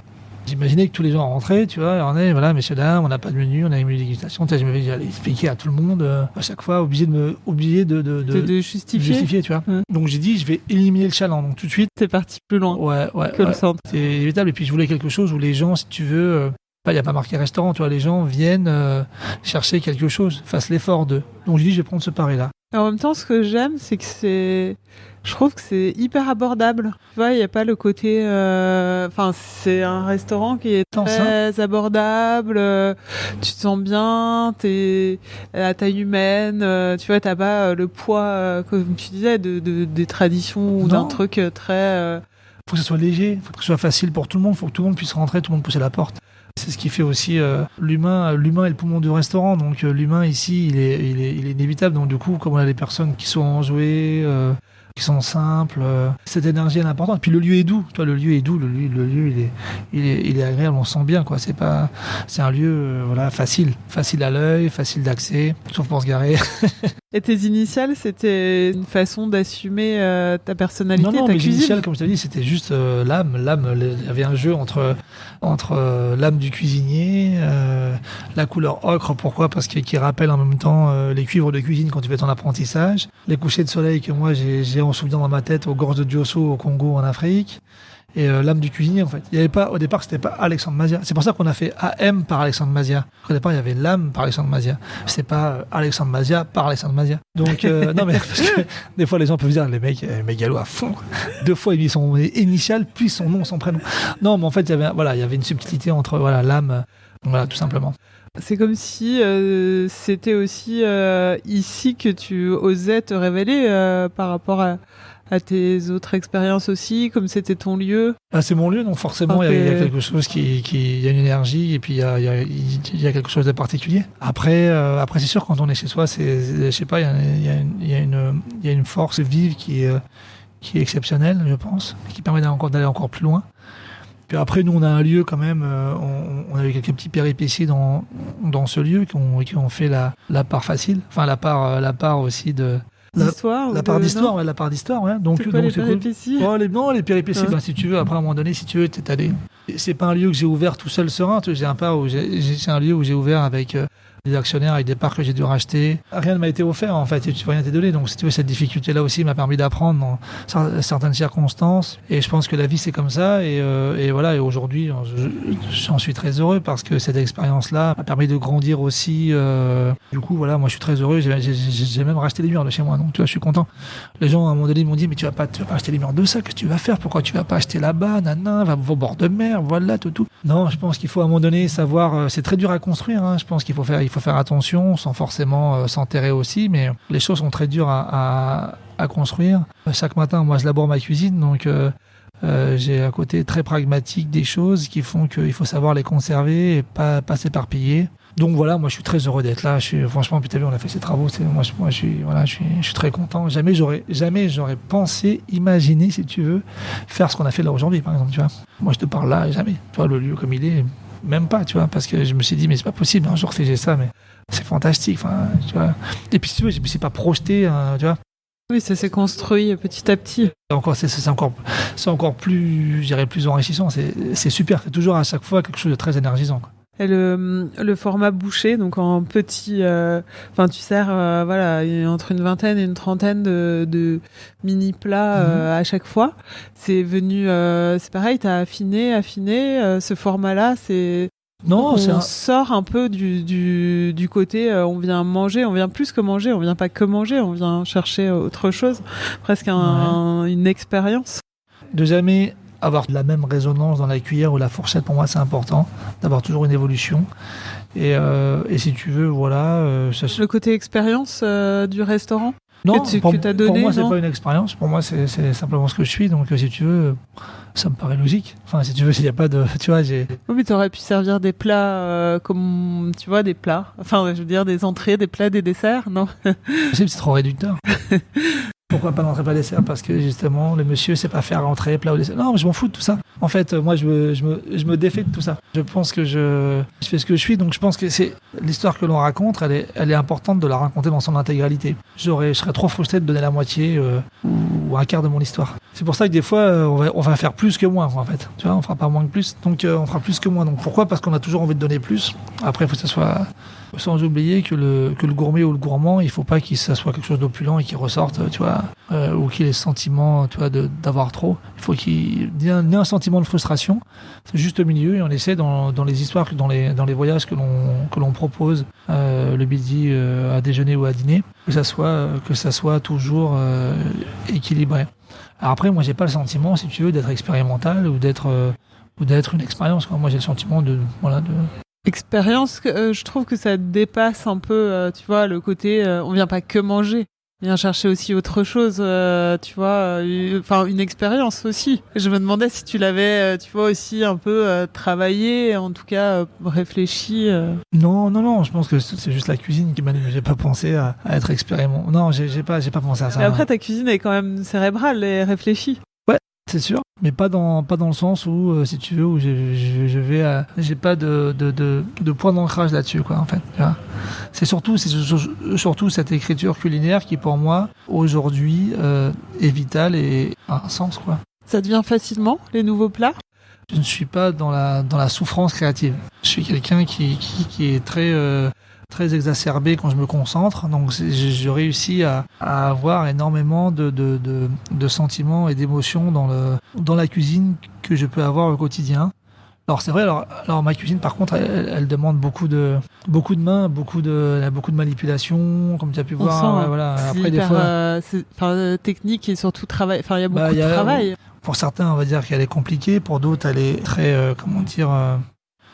J'imaginais que tous les gens rentraient, tu vois, voilà, messieurs, dames, on n'a pas de menu, on a une dégustation, tu sais, je me vais aller expliquer à tout le monde, à chaque fois, obligé de justifier, tu vois. Donc j'ai dit, je vais éliminer le chaland, donc tout de suite. T'es parti plus loin que le centre. C'est inévitable, et puis je voulais quelque chose où les gens, si tu veux, il n'y a pas marqué restaurant, tu vois, les gens viennent chercher quelque chose, fassent l'effort d'eux. Donc j'ai dit, je vais prendre ce pari-là. En même temps, ce que j'aime, c'est que je trouve que c'est hyper abordable. Tu vois, il n'y a pas le côté, c'est un restaurant qui est très abordable, tu te sens bien, t'es à taille humaine, tu vois, t'as pas le poids, comme tu disais, des traditions ou d'un truc très... Faut que ce soit léger, faut que ce soit facile pour tout le monde, faut que tout le monde puisse rentrer, tout le monde pousser la porte. C'est ce qui fait aussi l'humain est le poumon du restaurant, donc l'humain ici il est inévitable. Donc du coup, comme on a des personnes qui sont enjouées, qui sont simples, cette énergie elle est importante. Puis le lieu est doux, toi le lieu est doux, le lieu il est agréable, on sent bien quoi. C'est un lieu facile à l'œil, facile d'accès, sauf pour se garer. Et tes initiales, c'était une façon d'assumer ta personnalité, non, ta mes cuisine. initiales, comme je t'ai dit, c'était juste l'âme. Il y avait un jeu entre l'âme du cuisinier, la couleur ocre, pourquoi ? Parce qu'il rappelle en même temps les cuivres de cuisine quand tu fais ton apprentissage, les couchers de soleil que moi j'ai en souvenir dans ma tête aux gorges de Diosso au Congo en Afrique. et l'âme du cuisinier en fait. Il y avait pas au départ, c'était pas Alexandre Mazia. C'est pour ça qu'on a fait AM par Alexandre Mazia. Au départ, il y avait l'âme par Alexandre Mazia. C'est pas Alexandre Mazia par Alexandre Mazia. Donc non mais parce que des fois les gens peuvent dire les mecs mégalo à fond. 2 fois il dit son initial puis son nom, son prénom. Non, mais en fait il y avait une subtilité entre l'âme, tout simplement. C'est comme si c'était aussi ici que tu osais te révéler par rapport à tes autres expériences aussi, comme c'était ton lieu. C'est mon lieu, donc forcément il y a quelque chose il y a une énergie et puis il y a quelque chose de particulier. Après c'est sûr quand on est chez soi, je sais pas, il y a une force vive qui est exceptionnelle, je pense, qui permet d'aller encore plus loin. Puis après, nous, on a un lieu quand même, on a eu quelques petits péripéties dans ce lieu qui ont fait la part facile, enfin la part aussi de... D'histoire la part d'histoire, ouais, la part d'histoire, ouais. Donc, c'est quoi les péripéties? Cool. Les péripéties, si tu veux, après, à un moment donné, si tu veux, t'es allé. C'est pas un lieu que j'ai ouvert tout seul serein, tu sais, c'est un lieu où j'ai ouvert avec des actionnaires, avec des parts que j'ai dû racheter. Rien ne m'a été offert, en fait, rien n'était donné. Donc, si tu veux, cette difficulté-là aussi m'a permis d'apprendre dans certaines circonstances. Et je pense que la vie, c'est comme ça. Et voilà, et aujourd'hui, j'en suis très heureux parce que cette expérience-là m'a permis de grandir aussi. Du coup, voilà, moi, je suis très heureux. J'ai même racheté les murs de chez moi. Donc, tu vois, je suis content. Les gens, à un moment donné, m'ont dit, mais tu vas pas acheter les murs de ça, qu'est-ce que tu vas faire? Pourquoi tu vas pas acheter là-bas? Va au bord de mer, voilà, tout. Non, je pense qu'il faut, à un moment donné, savoir, c'est très dur à construire, hein. Je pense qu'il faut faire attention sans forcément s'enterrer aussi, mais les choses sont très dures à construire. Chaque matin, moi, je labore ma cuisine, donc j'ai un côté très pragmatique des choses qui font qu'il faut savoir les conserver et pas s'éparpiller. Donc voilà, moi je suis très heureux d'être là. Franchement, puis t'as vu, on a fait ces travaux. Je suis très content. Jamais j'aurais pensé, imaginé, si tu veux, faire ce qu'on a fait là aujourd'hui, par exemple. Tu vois, moi je te parle là, jamais. Tu vois, le lieu comme il est, même pas, tu vois, parce que je me suis dit, mais c'est pas possible. Un jour, j'ai ça, mais c'est fantastique. Enfin, tu vois. Et puis si tu veux, je me suis pas projeté, tu vois. Oui, ça s'est construit petit à petit. C'est encore plus, je dirais, plus enrichissant. C'est super. C'est toujours à chaque fois quelque chose de très énergisant, quoi. Et le format bouché, donc en petit, tu sers entre une vingtaine et une trentaine de mini plats à chaque fois. C'est venu, c'est pareil, t'as affiné. Ce format-là, c'est sort un peu du côté on vient manger, on vient plus que manger, on vient pas que manger, on vient chercher autre chose, presque une expérience. De jamais avoir la même résonance dans la cuillère ou la fourchette, pour moi c'est important d'avoir toujours une évolution et si tu veux le côté expérience du restaurant que t'as donné, pour moi c'est pas une expérience, pour moi c'est simplement ce que je suis, donc si tu veux ça me paraît logique, enfin si tu veux, il n'y a pas de, tu vois, oui, mais t'aurais pu servir des plats comme, tu vois, des plats, enfin je veux dire des entrées, des plats, des desserts, non? C'est trop réducteur. Pourquoi pas d'entrée plat dessert? Parce que justement le monsieur sait pas faire entrée, plat ou dessert. Non, mais je m'en fous de tout ça. En fait, moi je me défais de tout ça. Je pense que je fais ce que je suis, donc je pense que c'est l'histoire que l'on raconte, elle est importante de la raconter dans son intégralité. Je serais trop frustré de donner la moitié ou un quart de mon histoire. C'est pour ça que des fois on va faire plus que moins, en fait. Tu vois, on fera pas moins que plus, donc on fera plus que moins. Donc pourquoi? Parce qu'on a toujours envie de donner plus. Après, il faut que ça soit, sans oublier que le gourmet ou le gourmand, il faut pas que ça soit quelque chose d'opulent et qu'il ressorte, tu vois, ou qu'il ait le sentiment, tu vois, d'avoir trop. Il faut qu'il y ait un sentiment de frustration. C'est juste au milieu, et on essaie dans les histoires, dans les voyages que l'on propose, le midi à déjeuner ou à dîner, que ça soit toujours équilibré. Alors après, moi, j'ai pas le sentiment, si tu veux, d'être expérimental ou d'être une expérience, quoi. Moi, j'ai le sentiment de expérience. Je trouve que ça dépasse un peu, tu vois, le côté on vient pas que manger, on vient chercher aussi autre chose, tu vois, une expérience aussi. Je me demandais si tu l'avais, tu vois, aussi un peu travaillé, en tout cas réfléchi. Non, je pense que c'est juste la cuisine qui m'a dit, mais j'ai pas pensé à être expérimental. Non, j'ai pas pensé à ça. Et après, ta cuisine est quand même cérébrale et réfléchie. Ouais, c'est sûr, mais pas dans le sens où, si tu veux, où je vais, j'ai pas de point d'ancrage là-dessus, quoi, en fait. Tu vois. C'est surtout cette écriture culinaire qui, pour moi, aujourd'hui, est vitale et a un sens, quoi. Ça devient facilement, les nouveaux plats? Je ne suis pas dans la souffrance créative. Je suis quelqu'un qui est très exacerbé quand je me concentre, donc je réussis à avoir énormément de sentiments et d'émotions dans la cuisine que je peux avoir au quotidien. Alors c'est vrai, alors ma cuisine par contre elle demande beaucoup de mains, beaucoup de manipulation, comme tu as pu On voir. sent, Voilà. c'est Après hyper, des fois, technique et surtout travail. Enfin, il y a beaucoup de travail. pour certains on va dire qu'elle est compliquée, pour d'autres elle est très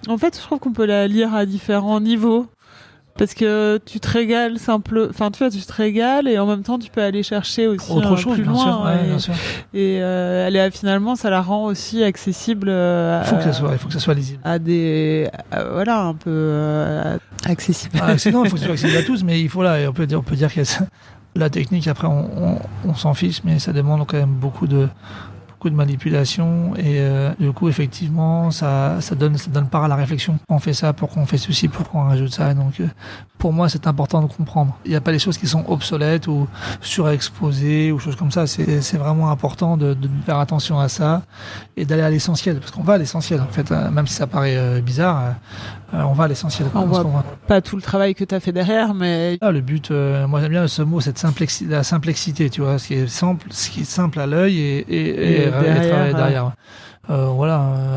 En fait, je trouve qu'on peut la lire à différents niveaux. Parce que tu te régales tu te régales et en même temps tu peux aller chercher aussi autre chose, plus bien loin. sûr, ouais, bien sûr. Et elle est finalement, ça la rend aussi accessible. Il faut que ça soit lisible. À des, un peu accessible. Sinon, il faut que ça soit accessible à tous, mais il faut là, on peut dire que la technique. Après, on s'en fiche, mais ça demande quand même beaucoup de manipulation et du coup effectivement ça donne part à la réflexion. On fait ça, pourquoi on fait ceci, pourquoi on rajoute ça. Donc pour moi c'est important de comprendre. Il n'y a pas des choses qui sont obsolètes ou surexposées ou choses comme ça. C'est vraiment important de faire attention à ça et d'aller à l'essentiel, parce qu'on va à l'essentiel en fait, même si ça paraît bizarre, on va à l'essentiel. On voit pas tout le travail que tu as fait derrière, mais le but, moi j'aime bien ce mot, la simplicité, tu vois, ce qui est simple à l'œil et travailler derrière.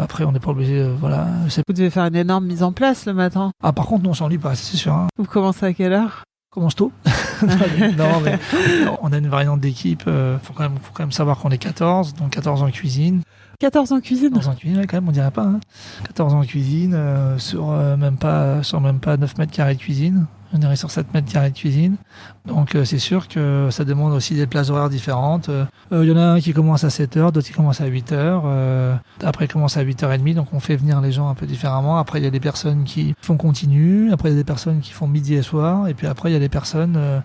Après on n'est pas obligé, Vous devez faire une énorme mise en place le matin. Ah par contre non, on s'ennuie pas, c'est sûr. Hein. Vous commencez à quelle heure? Commence tôt. Non, mais on a une variante d'équipe, faut quand même savoir qu'on est 14, donc 14 en cuisine. 14 en cuisine? 14 en cuisine, ouais, quand même, on dirait pas. Hein. 14 en cuisine, sur même pas 9 mètres carrés de cuisine. On est sur 7 mètres carrés de cuisine. Donc c'est sûr que ça demande aussi des plages horaires différentes. Il y en a un qui commence à 7h, d'autres qui commencent à 8h. Après, ils commencent à 8h30, donc on fait venir les gens un peu différemment. Après, il y a des personnes qui font continu. Après, il y a des personnes qui font midi et soir. Et puis après, il y a des personnes...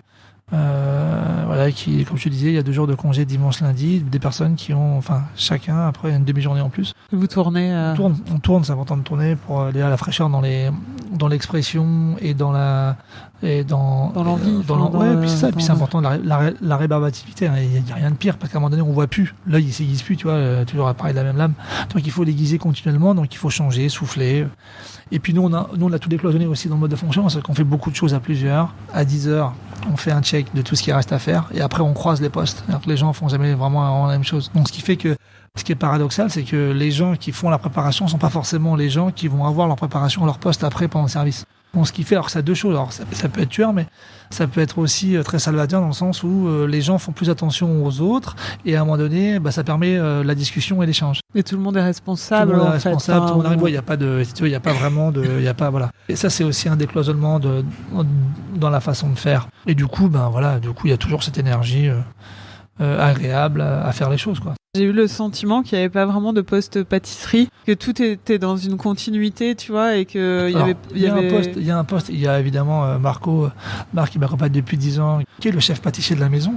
qui, comme je te disais, il y a 2 jours de congé dimanche, lundi, des personnes qui ont, chacun après une demi-journée en plus. Vous tournez On tourne, c'est important de tourner pour aller à la fraîcheur dans l'expression et dans l'envie. Puis c'est important la rébarbativité. Hein, il n'y a rien de pire parce qu'à un moment donné on voit plus, l'œil il s'aiguise plus, tu vois, toujours à pareil de la même lame. Donc il faut l'aiguiser continuellement, donc il faut changer, souffler. Et puis nous on a tout décloisonné aussi dans le mode de fonction, c'est qu'on fait beaucoup de choses à plusieurs. À 10h, on fait un check de tout ce qui reste à faire et après on croise les postes. Alors que les gens font jamais vraiment la même chose. Donc ce qui fait que ce qui est paradoxal, c'est que les gens qui font la préparation sont pas forcément les gens qui vont avoir leur préparation à leur poste après pendant le service. Bon, ce qui fait, alors ça a 2 choses. Alors ça peut être tueur, mais ça peut être aussi très salvateur dans le sens où les gens font plus attention aux autres et à un moment donné, ça permet la discussion et l'échange. Et tout le monde est responsable. Tout le monde est responsable. Tout le monde arrive. Il y a pas vraiment de, voilà. Et ça c'est aussi un décloisonnement dans la façon de faire. Et du coup, il y a toujours cette énergie agréable à faire les choses, quoi. J'ai eu le sentiment qu'il n'y avait pas vraiment de poste pâtisserie, que tout était dans une continuité, tu vois, et que il y a évidemment Marc qui m'accompagne depuis 10 ans, qui est le chef pâtissier de la maison.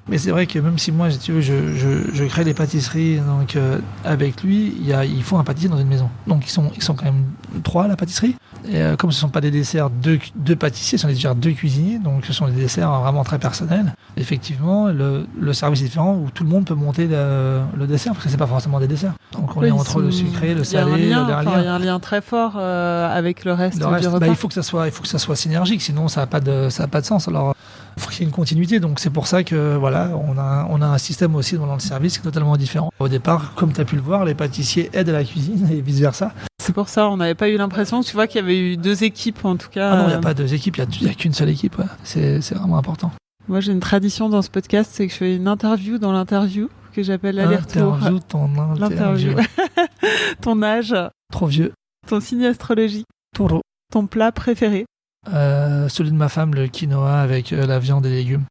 Mais c'est vrai que même si moi, si tu veux, je crée des pâtisseries, donc avec lui, il faut un pâtissier dans une maison. Donc ils sont quand même 3 à la pâtisserie. Et comme ce ne sont pas des desserts deux pâtissiers, ce sont déjà 2 cuisiniers, donc ce sont des desserts vraiment très personnels. Effectivement, le service est différent où tout le monde peut monter le dessert, parce que c'est pas forcément des desserrs. Donc on est entre le sucré, le salé, il y a un lien très fort avec le reste du repas. Il faut que ça soit synergique, sinon ça a pas de sens. Alors il faut qu'il y ait une continuité, donc c'est pour ça que on a un système aussi dans le service qui est totalement différent. Au départ, comme tu as pu le voir, les pâtissiers aident à la cuisine et vice versa. C'est pour ça, on n'avait pas eu l'impression, tu vois, qu'il y avait eu 2 équipes en tout cas. Ah non, il n'y a pas 2 équipes, il n'y a qu'une seule équipe. Ouais. C'est vraiment important. Moi, j'ai une tradition dans ce podcast, c'est que je fais une interview dans l'interview que j'appelle l'aller-retour. L'interview. Ton âge. Trop vieux. Ton signe astrologie. Taureau. Ton plat préféré. Celui de ma femme, le quinoa avec la viande et les légumes.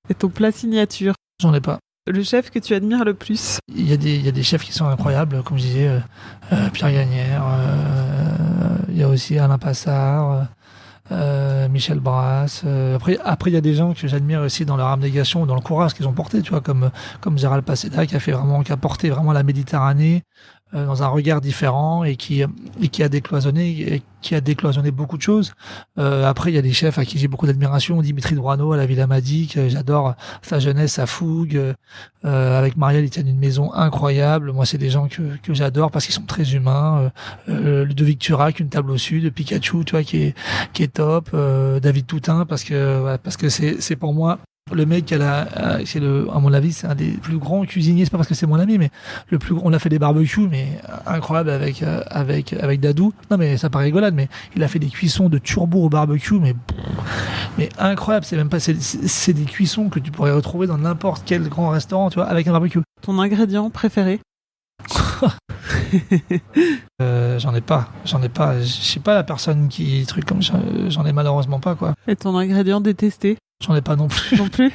Et ton plat signature. J'en ai pas. Le chef que tu admires le plus. Il y a des chefs qui sont incroyables, comme je disais, Pierre Gagnère, il y a aussi Alain Passard, Michel Brasse. Après il y a des gens que j'admire aussi dans leur abnégation, dans le courage qu'ils ont porté, tu vois, comme Gérald Paseda qui a porté vraiment la Méditerranée dans un regard différent et qui a décloisonné beaucoup de choses. Après il y a des chefs à qui j'ai beaucoup d'admiration, Dimitri Douaneau à la Villa Madic, j'adore sa jeunesse, sa fougue. Avec Marielle, ils tiennent une maison incroyable. Moi, c'est des gens que j'adore parce qu'ils sont très humains. Ludovic Turac, une table au sud, Pikachu, tu vois, qui est top. David Toutain parce que c'est pour moi Le mec, à mon avis, c'est un des plus grands cuisiniers. C'est pas parce que c'est mon ami, mais le plus grand. On a fait des barbecues, mais incroyable avec Dadou. Non, mais ça paraît rigolade, mais il a fait des cuissons de turbo au barbecue, mais incroyable. C'est même pas, c'est des cuissons que tu pourrais retrouver dans n'importe quel grand restaurant, tu vois, avec un barbecue. Ton ingrédient préféré? J'en ai pas. Je sais pas, la personne qui truc comme ça, j'en ai malheureusement pas, quoi. Et ton ingrédient détesté? J'en ai pas non plus. Non plus.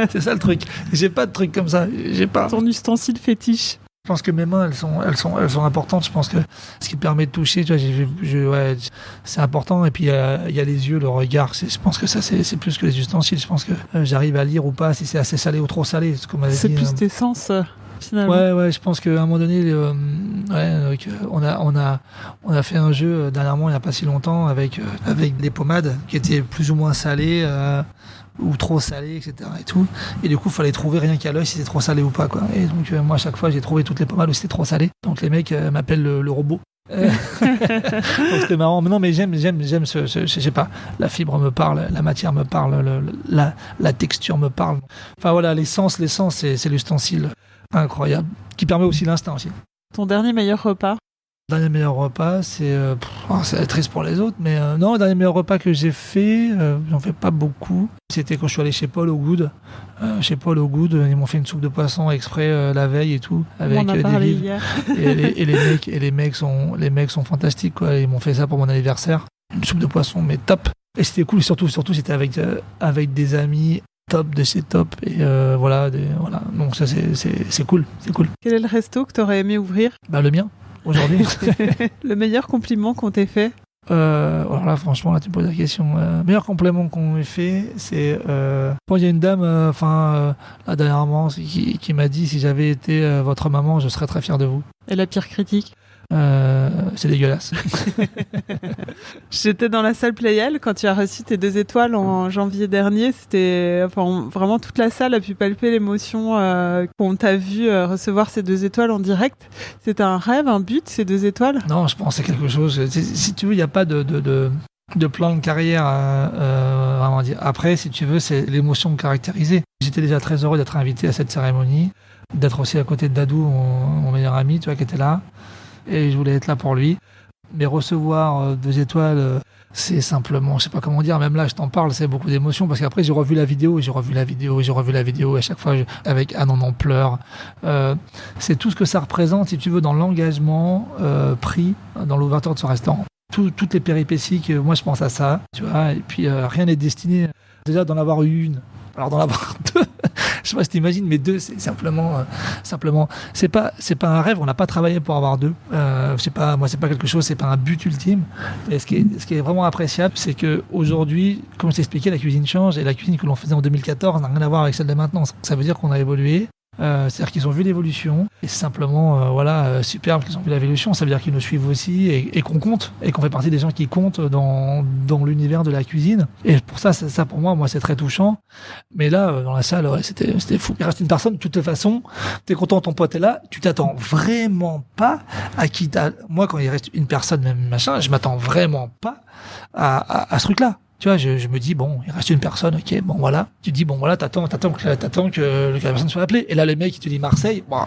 C'est ça le truc. J'ai pas de truc comme ça. J'ai pas. Ton ustensile fétiche? Je pense que mes mains, elles sont importantes. Je pense que ce qui te permet de toucher, tu vois, c'est important. Et puis il y a les yeux, le regard. Je pense que ça, c'est plus que les ustensiles. Je pense que j'arrive à lire ou pas si c'est assez salé ou trop salé. C'est plus tes sens. Finalement. Ouais, je pense qu'à un moment donné, on a fait un jeu dernièrement, il n'y a pas si longtemps, avec des pommades qui étaient plus ou moins salées, ou trop salées, etc. et tout. Et du coup, il fallait trouver rien qu'à l'œil si c'était trop salé ou pas, quoi. Et donc, moi, à chaque fois, j'ai trouvé toutes les pommades où c'était trop salé. Donc, les mecs m'appellent le robot. Donc c'était marrant. Mais non, mais j'aime je sais pas, la fibre me parle, la matière me parle, la texture me parle. Enfin voilà, l'essence, c'est l'ustensile incroyable, qui permet aussi l'instinct aussi. Ton dernier meilleur repas? Dernier meilleur repas, c'est triste pour les autres, mais non, le dernier meilleur repas que j'ai fait, j'en fais pas beaucoup. C'était quand je suis allé chez Paul au Good. Chez Paul au Good, ils m'ont fait une soupe de poisson exprès la veille et tout, avec des vives. Hier. et les mecs sont fantastiques, quoi. Ils m'ont fait ça pour mon anniversaire, une soupe de poisson, mais top. Et c'était cool, surtout c'était avec des amis. Top de chez top, et voilà. Donc ça c'est cool. Quel est le resto que t'aurais aimé ouvrir? Le mien aujourd'hui. Le meilleur compliment qu'on t'ait fait? Alors là, franchement, là tu me poses la question. Meilleur compliment qu'on m'ait fait, c'est il y a une dame là dernièrement qui m'a dit: si j'avais été votre maman, je serais très fier de vous. Et la pire critique? C'est dégueulasse. J'étais dans la salle Playel quand tu as reçu tes 2 étoiles en janvier dernier. C'était vraiment toute la salle a pu palper l'émotion qu'on t'a vu recevoir ces 2 étoiles en direct. C'était un rêve, un but, ces 2 étoiles? Non, je pense que c'est quelque chose. Si tu veux, il n'y a pas de plan de carrière vraiment dire. Après, si tu veux, c'est l'émotion caractérisée. J'étais déjà très heureux d'être invité à cette cérémonie, d'être aussi à côté de Dadou, mon meilleur ami, tu vois, qui était là. Et je voulais être là pour lui. Mais recevoir 2 étoiles, c'est simplement, je sais pas comment dire, même là je t'en parle, c'est beaucoup d'émotions, parce qu'après j'ai revu la vidéo, et à chaque fois avec Anne on en pleure. C'est tout ce que ça représente, si tu veux, dans l'engagement pris dans l'ouverture de ce restaurant. Toutes les péripéties que moi je pense à ça, tu vois, et puis rien n'est destiné déjà d'en avoir eu une. Alors d'en avoir 2, je sais pas si t'imagines, mais 2, c'est simplement, c'est pas un rêve. On n'a pas travaillé pour avoir 2. C'est pas quelque chose, c'est pas un but ultime. Et ce qui est vraiment appréciable, c'est que aujourd'hui, comme je t'expliquais, la cuisine change, et la cuisine que l'on faisait en 2014 n'a rien à voir avec celle de maintenant. Ça veut dire qu'on a évolué. C'est-à-dire qu'ils ont vu l'évolution, et c'est simplement superbe qu'ils ont vu l'évolution. Ça veut dire qu'ils nous suivent aussi, et qu'on compte, et qu'on fait partie des gens qui comptent dans l'univers de la cuisine. Et pour ça pour moi c'est très touchant. Mais là, dans la salle, ouais, c'était fou. Il reste une personne, de toute façon, t'es content, ton pote est là, tu t'attends vraiment pas à qui moi, quand il reste une personne, même machin, je m'attends vraiment pas à ce truc-là. Tu vois, je me dis, bon, il reste une personne, ok, bon, voilà. Tu te dis, bon, voilà, t'attends que la personne soit appelée. Et là, le mec, il te dit Marseille, bah,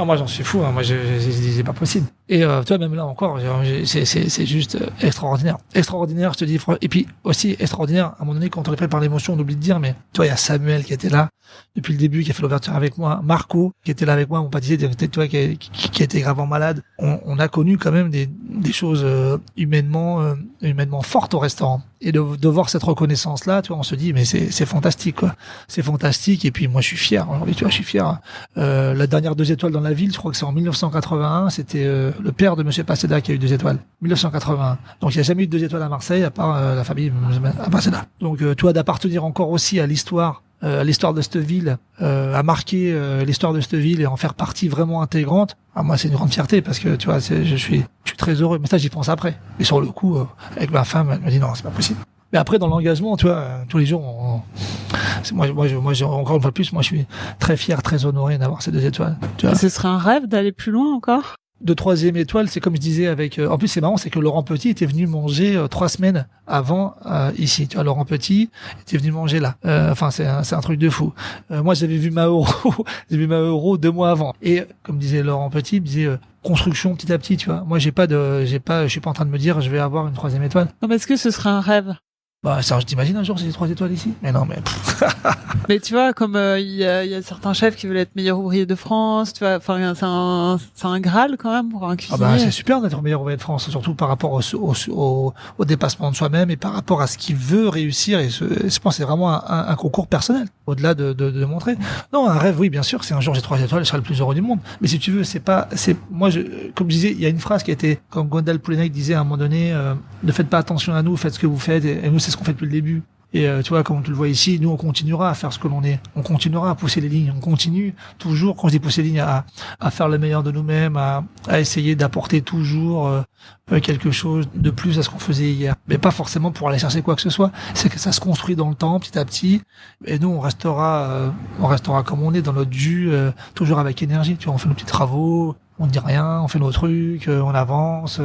moi, j'en suis fou, hein. Moi, c'est pas possible. Et, tu vois, même là encore, c'est juste extraordinaire. Extraordinaire, je te dis, et puis, aussi, extraordinaire, à un moment donné, quand on est pris par l'émotion, on oublie de dire, mais, tu vois, il y a Samuel qui était là, depuis le début, qui a fait l'ouverture avec moi, Marco, qui était là avec moi, mon pâtissier, tu vois, qui a été gravement malade. On a connu quand même des choses, humainement fortes au restaurant. Et de voir cette reconnaissance-là, tu vois, on se dit, mais c'est fantastique, quoi. C'est fantastique. Et puis, moi, je suis fier. Aujourd'hui, tu vois, je suis fier. La dernière 2 étoiles dans la ville, je crois que c'est en 1981. C'était le père de Monsieur Paseda qui a eu 2 étoiles. 1981. Donc, il n'y a jamais eu de 2 étoiles à Marseille, à part la famille Paseda. Donc, tu vois, d'appartenir encore aussi à l'histoire de cette ville, à marquer l'histoire de cette ville et en faire partie vraiment intégrante. Moi, c'est une grande fierté, parce que tu vois, je suis très heureux. Mais ça, j'y pense après. Et sur le coup, avec ma femme, elle me dit non, c'est pas possible. Mais après, dans l'engagement, tu vois, tous les jours, moi, encore une fois plus, moi, je suis très fier, très honoré d'avoir ces 2 étoiles. Tu vois. Ce serait un rêve d'aller plus loin encore? de 3e étoile, c'est comme je disais avec. En plus, c'est marrant, c'est que Laurent Petit était venu manger 3 semaines avant ici. Tu vois, Laurent Petit était venu manger là. Enfin, c'est un truc de fou. Moi, j'avais vu Mauro, j'ai vu Mauro 2 mois avant. Et comme disait Laurent Petit, il me disait construction petit à petit. Tu vois, moi, je suis pas en train de me dire je vais avoir une 3e étoile. Non, mais est-ce que ce serait un rêve? Bah, ça, je t'imagine un jour c'est 3 étoiles ici. Mais non, mais. Mais tu vois, comme il y a certains chefs qui veulent être meilleur ouvrier de France, tu vois, enfin c'est un graal quand même pour un cuisinier. Ah bah c'est super d'être meilleur ouvrier de France, surtout par rapport au dépassement de soi-même et par rapport à ce qu'il veut réussir. Et je pense que c'est vraiment un concours personnel, au-delà de montrer. Non, un rêve, oui, bien sûr, c'est un jour j'ai 3 étoiles, je serai le plus heureux du monde. Mais si tu veux, comme je disais, il y a une phrase qui a été, comme Gwendal Poulenec disait à un moment donné, ne faites pas attention à nous, faites ce que vous faites, et nous c'est ce qu'on fait depuis le début. Et tu vois, comme tu le vois ici, nous on continuera à faire ce que l'on est. On continuera à pousser les lignes. On continue toujours, quand je dis pousser les lignes, à faire le meilleur de nous-mêmes, à essayer d'apporter toujours quelque chose de plus à ce qu'on faisait hier. Mais pas forcément pour aller chercher quoi que ce soit. C'est que ça se construit dans le temps, petit à petit. Et nous, on restera comme on est dans notre jus, toujours avec énergie. Tu vois, on fait nos petits travaux. On ne dit rien, on fait nos trucs, on avance.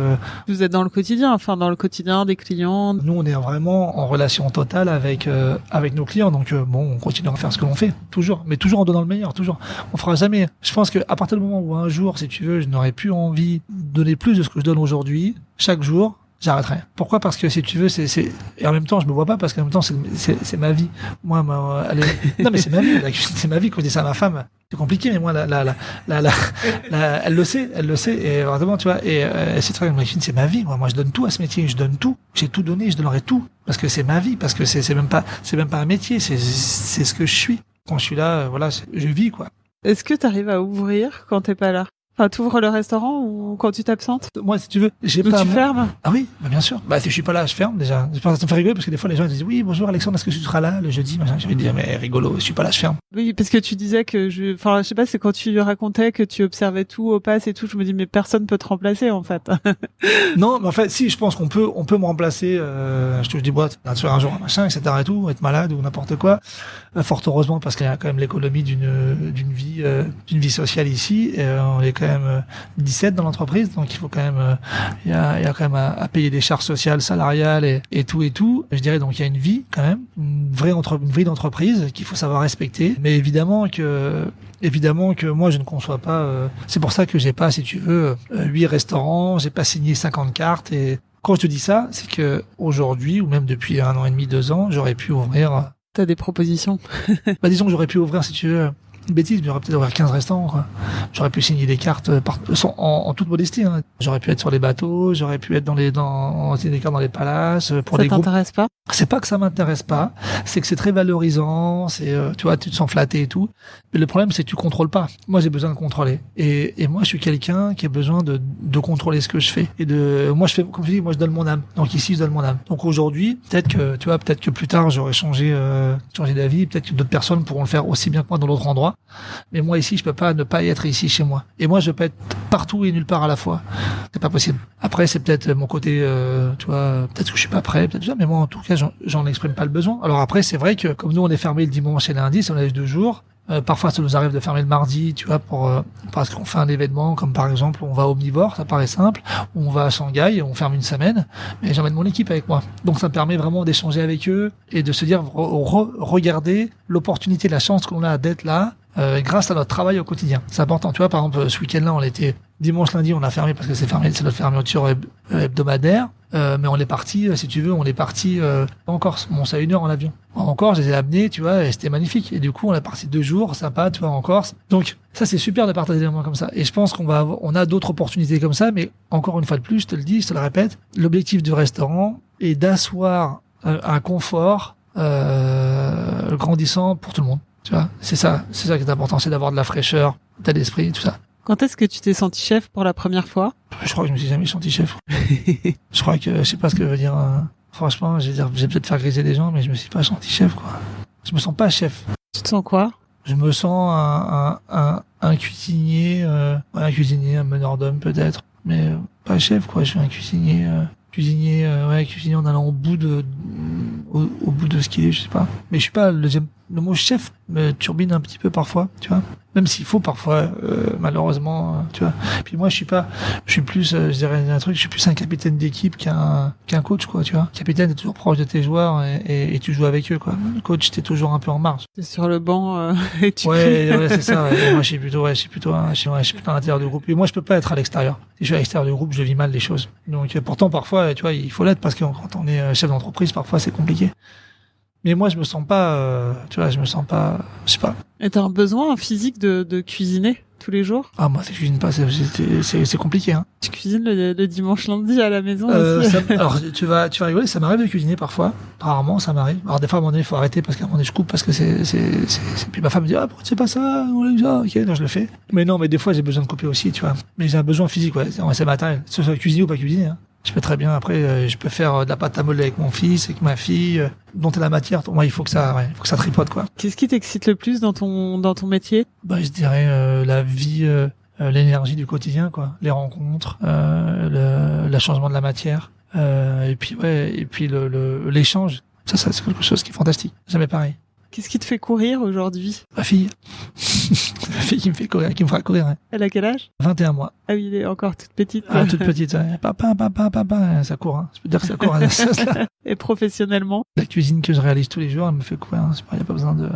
Vous êtes dans le quotidien des clients. Nous, on est vraiment en relation totale avec nos clients. Donc on continue à faire ce que l'on fait, toujours, mais toujours en donnant le meilleur, toujours. On fera jamais. Je pense que à partir du moment où un jour, si tu veux, je n'aurais plus envie de donner plus de ce que je donne aujourd'hui, chaque jour, j'arrêterai. Pourquoi? Parce que si tu veux, et en même temps, je me vois pas parce qu'en même temps, c'est ma vie. Moi, non, mais c'est ma vie. C'est ma vie. Quand je dis ça à ma femme, c'est compliqué, mais moi, elle le sait, et vraiment, tu vois, et c'est très bien. C'est ma vie. Moi, je donne tout à ce métier. Je donne tout. J'ai tout donné. Je donnerai tout parce que c'est ma vie. Parce que c'est même pas un métier. C'est ce que je suis. Quand je suis là, voilà, je vis, quoi. Est-ce que tu arrives à ouvrir quand t'es pas là? Enfin, t'ouvres le restaurant ou quand tu t'absentes? Moi, si tu veux, tu fermes? Ah oui, bah bien sûr. Bah si je suis pas là, je ferme déjà. Ça me fait rigoler parce que des fois les gens disent oui, bonjour Alexandre, est-ce que tu seras là le jeudi? Je vais dire mais rigolo, je suis pas là, je ferme. Oui, parce que tu disais que je sais pas, c'est quand tu racontais que tu observais tout au pass et tout, je me dis mais personne peut te remplacer en fait. Non, mais en fait, si, je pense qu'on peut me remplacer. Je touche des boîtes, un jour, un machin, etc. et tout, être malade ou n'importe quoi. Fort heureusement parce qu'il y a quand même l'économie d'une vie sociale ici. Et on est quand même 17 dans l'entreprise, donc il faut quand même, il y a quand même à payer des charges sociales, salariales et tout. Je dirais donc il y a une vie quand même, une vie d'entreprise qu'il faut savoir respecter. Mais évidemment que moi je ne conçois pas. C'est pour ça que j'ai pas, si tu veux, 8 restaurants, j'ai pas signé 50 cartes. Et quand je te dis ça, c'est que aujourd'hui ou même depuis 1 an et demi, 2 ans, j'aurais pu ouvrir. T'as des propositions? Bah disons que j'aurais pu ouvrir, si tu veux, une bêtise, mais j'aurais peut-être ouvert 15 restaurants, quoi. J'aurais pu signer des cartes en toute modestie, hein. J'aurais pu être sur les bateaux, j'aurais pu être dans des cartes dans les palaces, pour des groupes. Ça t'intéresse pas? C'est pas que ça m'intéresse pas, c'est que c'est très valorisant, tu vois, tu te sens flatté et tout. Mais le problème, c'est que tu contrôles pas. Moi, j'ai besoin de contrôler. Et moi, je suis quelqu'un qui a besoin de contrôler ce que je fais. Moi, je fais, comme je dis, moi, je donne mon âme. Donc ici, je donne mon âme. Donc aujourd'hui, peut-être que plus tard, j'aurais changé d'avis, peut-être que d'autres personnes pourront le faire aussi bien que moi dans d'autres endroits. Mais moi ici, je peux pas ne pas y être ici chez moi. Et moi, je peux être partout et nulle part à la fois. C'est pas possible. Après, c'est peut-être mon côté, tu vois, peut-être que je suis pas prêt, peut-être ça, mais moi, en tout cas, j'en exprime pas le besoin. Alors après, c'est vrai que comme nous, on est fermé le dimanche et lundi, ça nous laisse 2 jours. Parfois, ça nous arrive de fermer le mardi, tu vois, parce qu'on fait un événement, comme par exemple, on va à Omnivore, ça paraît simple, ou on va à Shanghai, on ferme une semaine, mais j'emmène mon équipe avec moi. Donc, ça me permet vraiment d'échanger avec eux et de se dire, regarder l'opportunité, la chance qu'on a d'être là, grâce à notre travail au quotidien. C'est important. Tu vois, par exemple, ce week-end-là, on était dimanche, lundi, on a fermé parce que c'est fermé, c'est notre fermeture hebdomadaire. Mais on est parti, si tu veux, en Corse. Bon, c'est 1 heure en avion. En Corse, je les ai amenés, tu vois, et c'était magnifique. Et du coup, on est parti 2 jours, sympa, tu vois, en Corse. Donc, ça, c'est super de partager des moments comme ça. Et je pense on a d'autres opportunités comme ça, mais encore une fois de plus, je te le dis, je te le répète, l'objectif du restaurant est d'asseoir un confort grandissant pour tout le monde. Tu vois, c'est ça qui est important, c'est d'avoir de la fraîcheur, d'état d'esprit, tout ça. Quand est-ce que tu t'es senti chef pour la première fois? Je crois que je me suis jamais senti chef. Je crois que, je sais pas ce que veut dire, franchement, je vais peut-être faire griser des gens, mais je me suis pas senti chef, quoi. Je me sens pas chef. Tu te sens quoi? Je me sens un cuisinier, un meneur d'hommes peut-être, mais pas chef, quoi. Je suis un cuisinier en allant au bout de ce qu'il est, je sais pas. Mais je suis pas le deuxième le mot chef me turbine un petit peu parfois, tu vois. Même s'il faut parfois, malheureusement, tu vois. Puis moi, je suis plus, je dirais un truc, je suis plus un capitaine d'équipe qu'un coach, quoi, tu vois. Capitaine, t'es toujours proche de tes joueurs et tu joues avec eux, quoi. Le coach, t'es toujours un peu en marge. T'es sur le banc et tu Ouais, c'est ça. Ouais. Et moi, je suis plutôt à l'intérieur du groupe. Et moi, je peux pas être à l'extérieur. Si je suis à l'extérieur du groupe, je vis mal les choses. Donc, pourtant, parfois, tu vois, il faut l'être parce que quand on est chef d'entreprise, parfois, c'est compliqué. Mais moi, je me sens pas, je sais pas. Et t'as un besoin physique de cuisiner tous les jours? Ah, moi, je cuisine pas, c'est compliqué, hein. Tu cuisines le dimanche lundi à la maison aussi? Alors, tu vas rigoler, ça m'arrive de cuisiner parfois. Rarement, ça m'arrive. Alors, des fois, à un moment donné, il faut arrêter parce qu'à un moment donné, je coupe parce que puis ma femme me dit, ah, pourquoi tu fais pas ça? Ok, non, je le fais. Mais non, mais des fois, j'ai besoin de couper aussi, tu vois. Mais j'ai un besoin physique, ouais. C'est matériel. Que ce soit cuisiner ou pas cuisiner, hein. Je peux très bien, après, je peux faire de la pâte à modeler avec mon fils, avec ma fille, monter la matière. Moi, il faut que ça tripote, quoi. Qu'est-ce qui t'excite le plus dans ton métier? Bah, je dirais, la vie, l'énergie du quotidien, quoi. Les rencontres, le changement de la matière, et puis l'échange. Ça, c'est quelque chose qui est fantastique. Jamais pareil. Qu'est-ce qui te fait courir aujourd'hui? Ma fille. Ma fille qui me fait courir, qui me fera courir, hein. Elle a quel âge? 21 mois. Ah oui, elle est encore toute petite. Ah, toute petite, ouais. Papa, ça court, hein. Je peux te dire que ça court, hein, ça. Et professionnellement? La cuisine que je réalise tous les jours, elle me fait courir, hein. Il n'y a pas besoin de...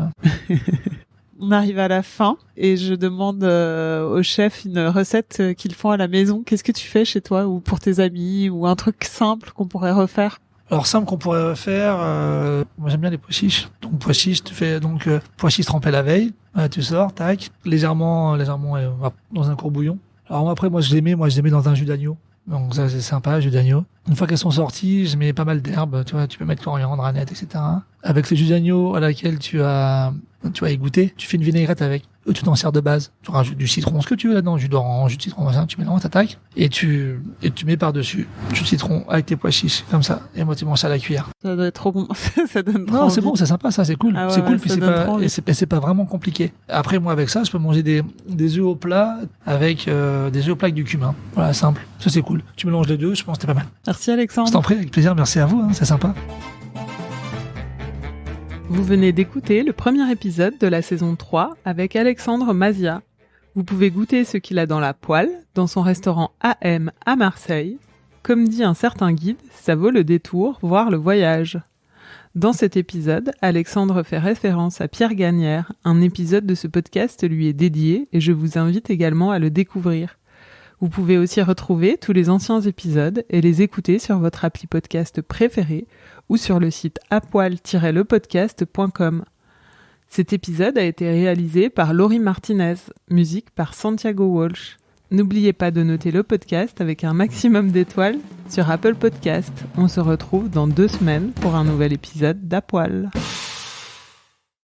On arrive à la fin et je demande au chef une recette qu'ils font à la maison. Qu'est-ce que tu fais chez toi ou pour tes amis ou un truc simple qu'on pourrait refaire? Alors simple qu'on pourrait refaire, moi j'aime bien les pois chiches. Donc pois chiches, tu fais donc pois chiches trempés la veille, tu sors, tac, légèrement dans un courbouillon. Alors moi je les mets dans un jus d'agneau. Donc ça c'est sympa, jus d'agneau. Une fois qu'elles sont sorties, je mets pas mal d'herbes, tu vois, tu peux mettre coriandre, aneth, etc. Avec ce jus d'agneau à laquelle tu vas y goûter, tu fais une vinaigrette avec. Tu t'en sers de base. Tu rajoutes du citron, ce que tu veux là-dedans, jus d'orange, jus de citron, machin, tu mélanges, t'attaques, et tu mets par-dessus jus de citron avec tes pois chiches, comme ça. Et moi, tu manges ça à la cuillère. Ça doit être trop bon. Ça donne trop Non, envie. c'est bon, c'est sympa, ça, c'est cool. Ah ouais, c'est cool, puis c'est pas vraiment compliqué. Après, moi, avec ça, je peux manger des œufs au plat avec, des œufs au plat avec du cumin. Voilà, simple. Ça, c'est cool. Tu mélanges les deux, je pense que c'était pas mal. Merci Alexandre. Je t'en prie, avec plaisir, merci à vous, hein, c'est sympa. Vous venez d'écouter le premier épisode de la saison 3 avec Alexandre Mazia. Vous pouvez goûter ce qu'il a dans la poêle, dans son restaurant AM à Marseille. Comme dit un certain guide, ça vaut le détour, voire le voyage. Dans cet épisode, Alexandre fait référence à Pierre Gagnère. Un épisode de ce podcast lui est dédié et je vous invite également à le découvrir. Vous pouvez aussi retrouver tous les anciens épisodes et les écouter sur votre appli podcast préféré ou sur le site apoil-lepodcast.com. Cet épisode a été réalisé par Laurie Martinez, musique par Santiago Walsh. N'oubliez pas de noter le podcast avec un maximum d'étoiles sur Apple Podcast. On se retrouve dans 2 semaines pour un nouvel épisode d'Apoil.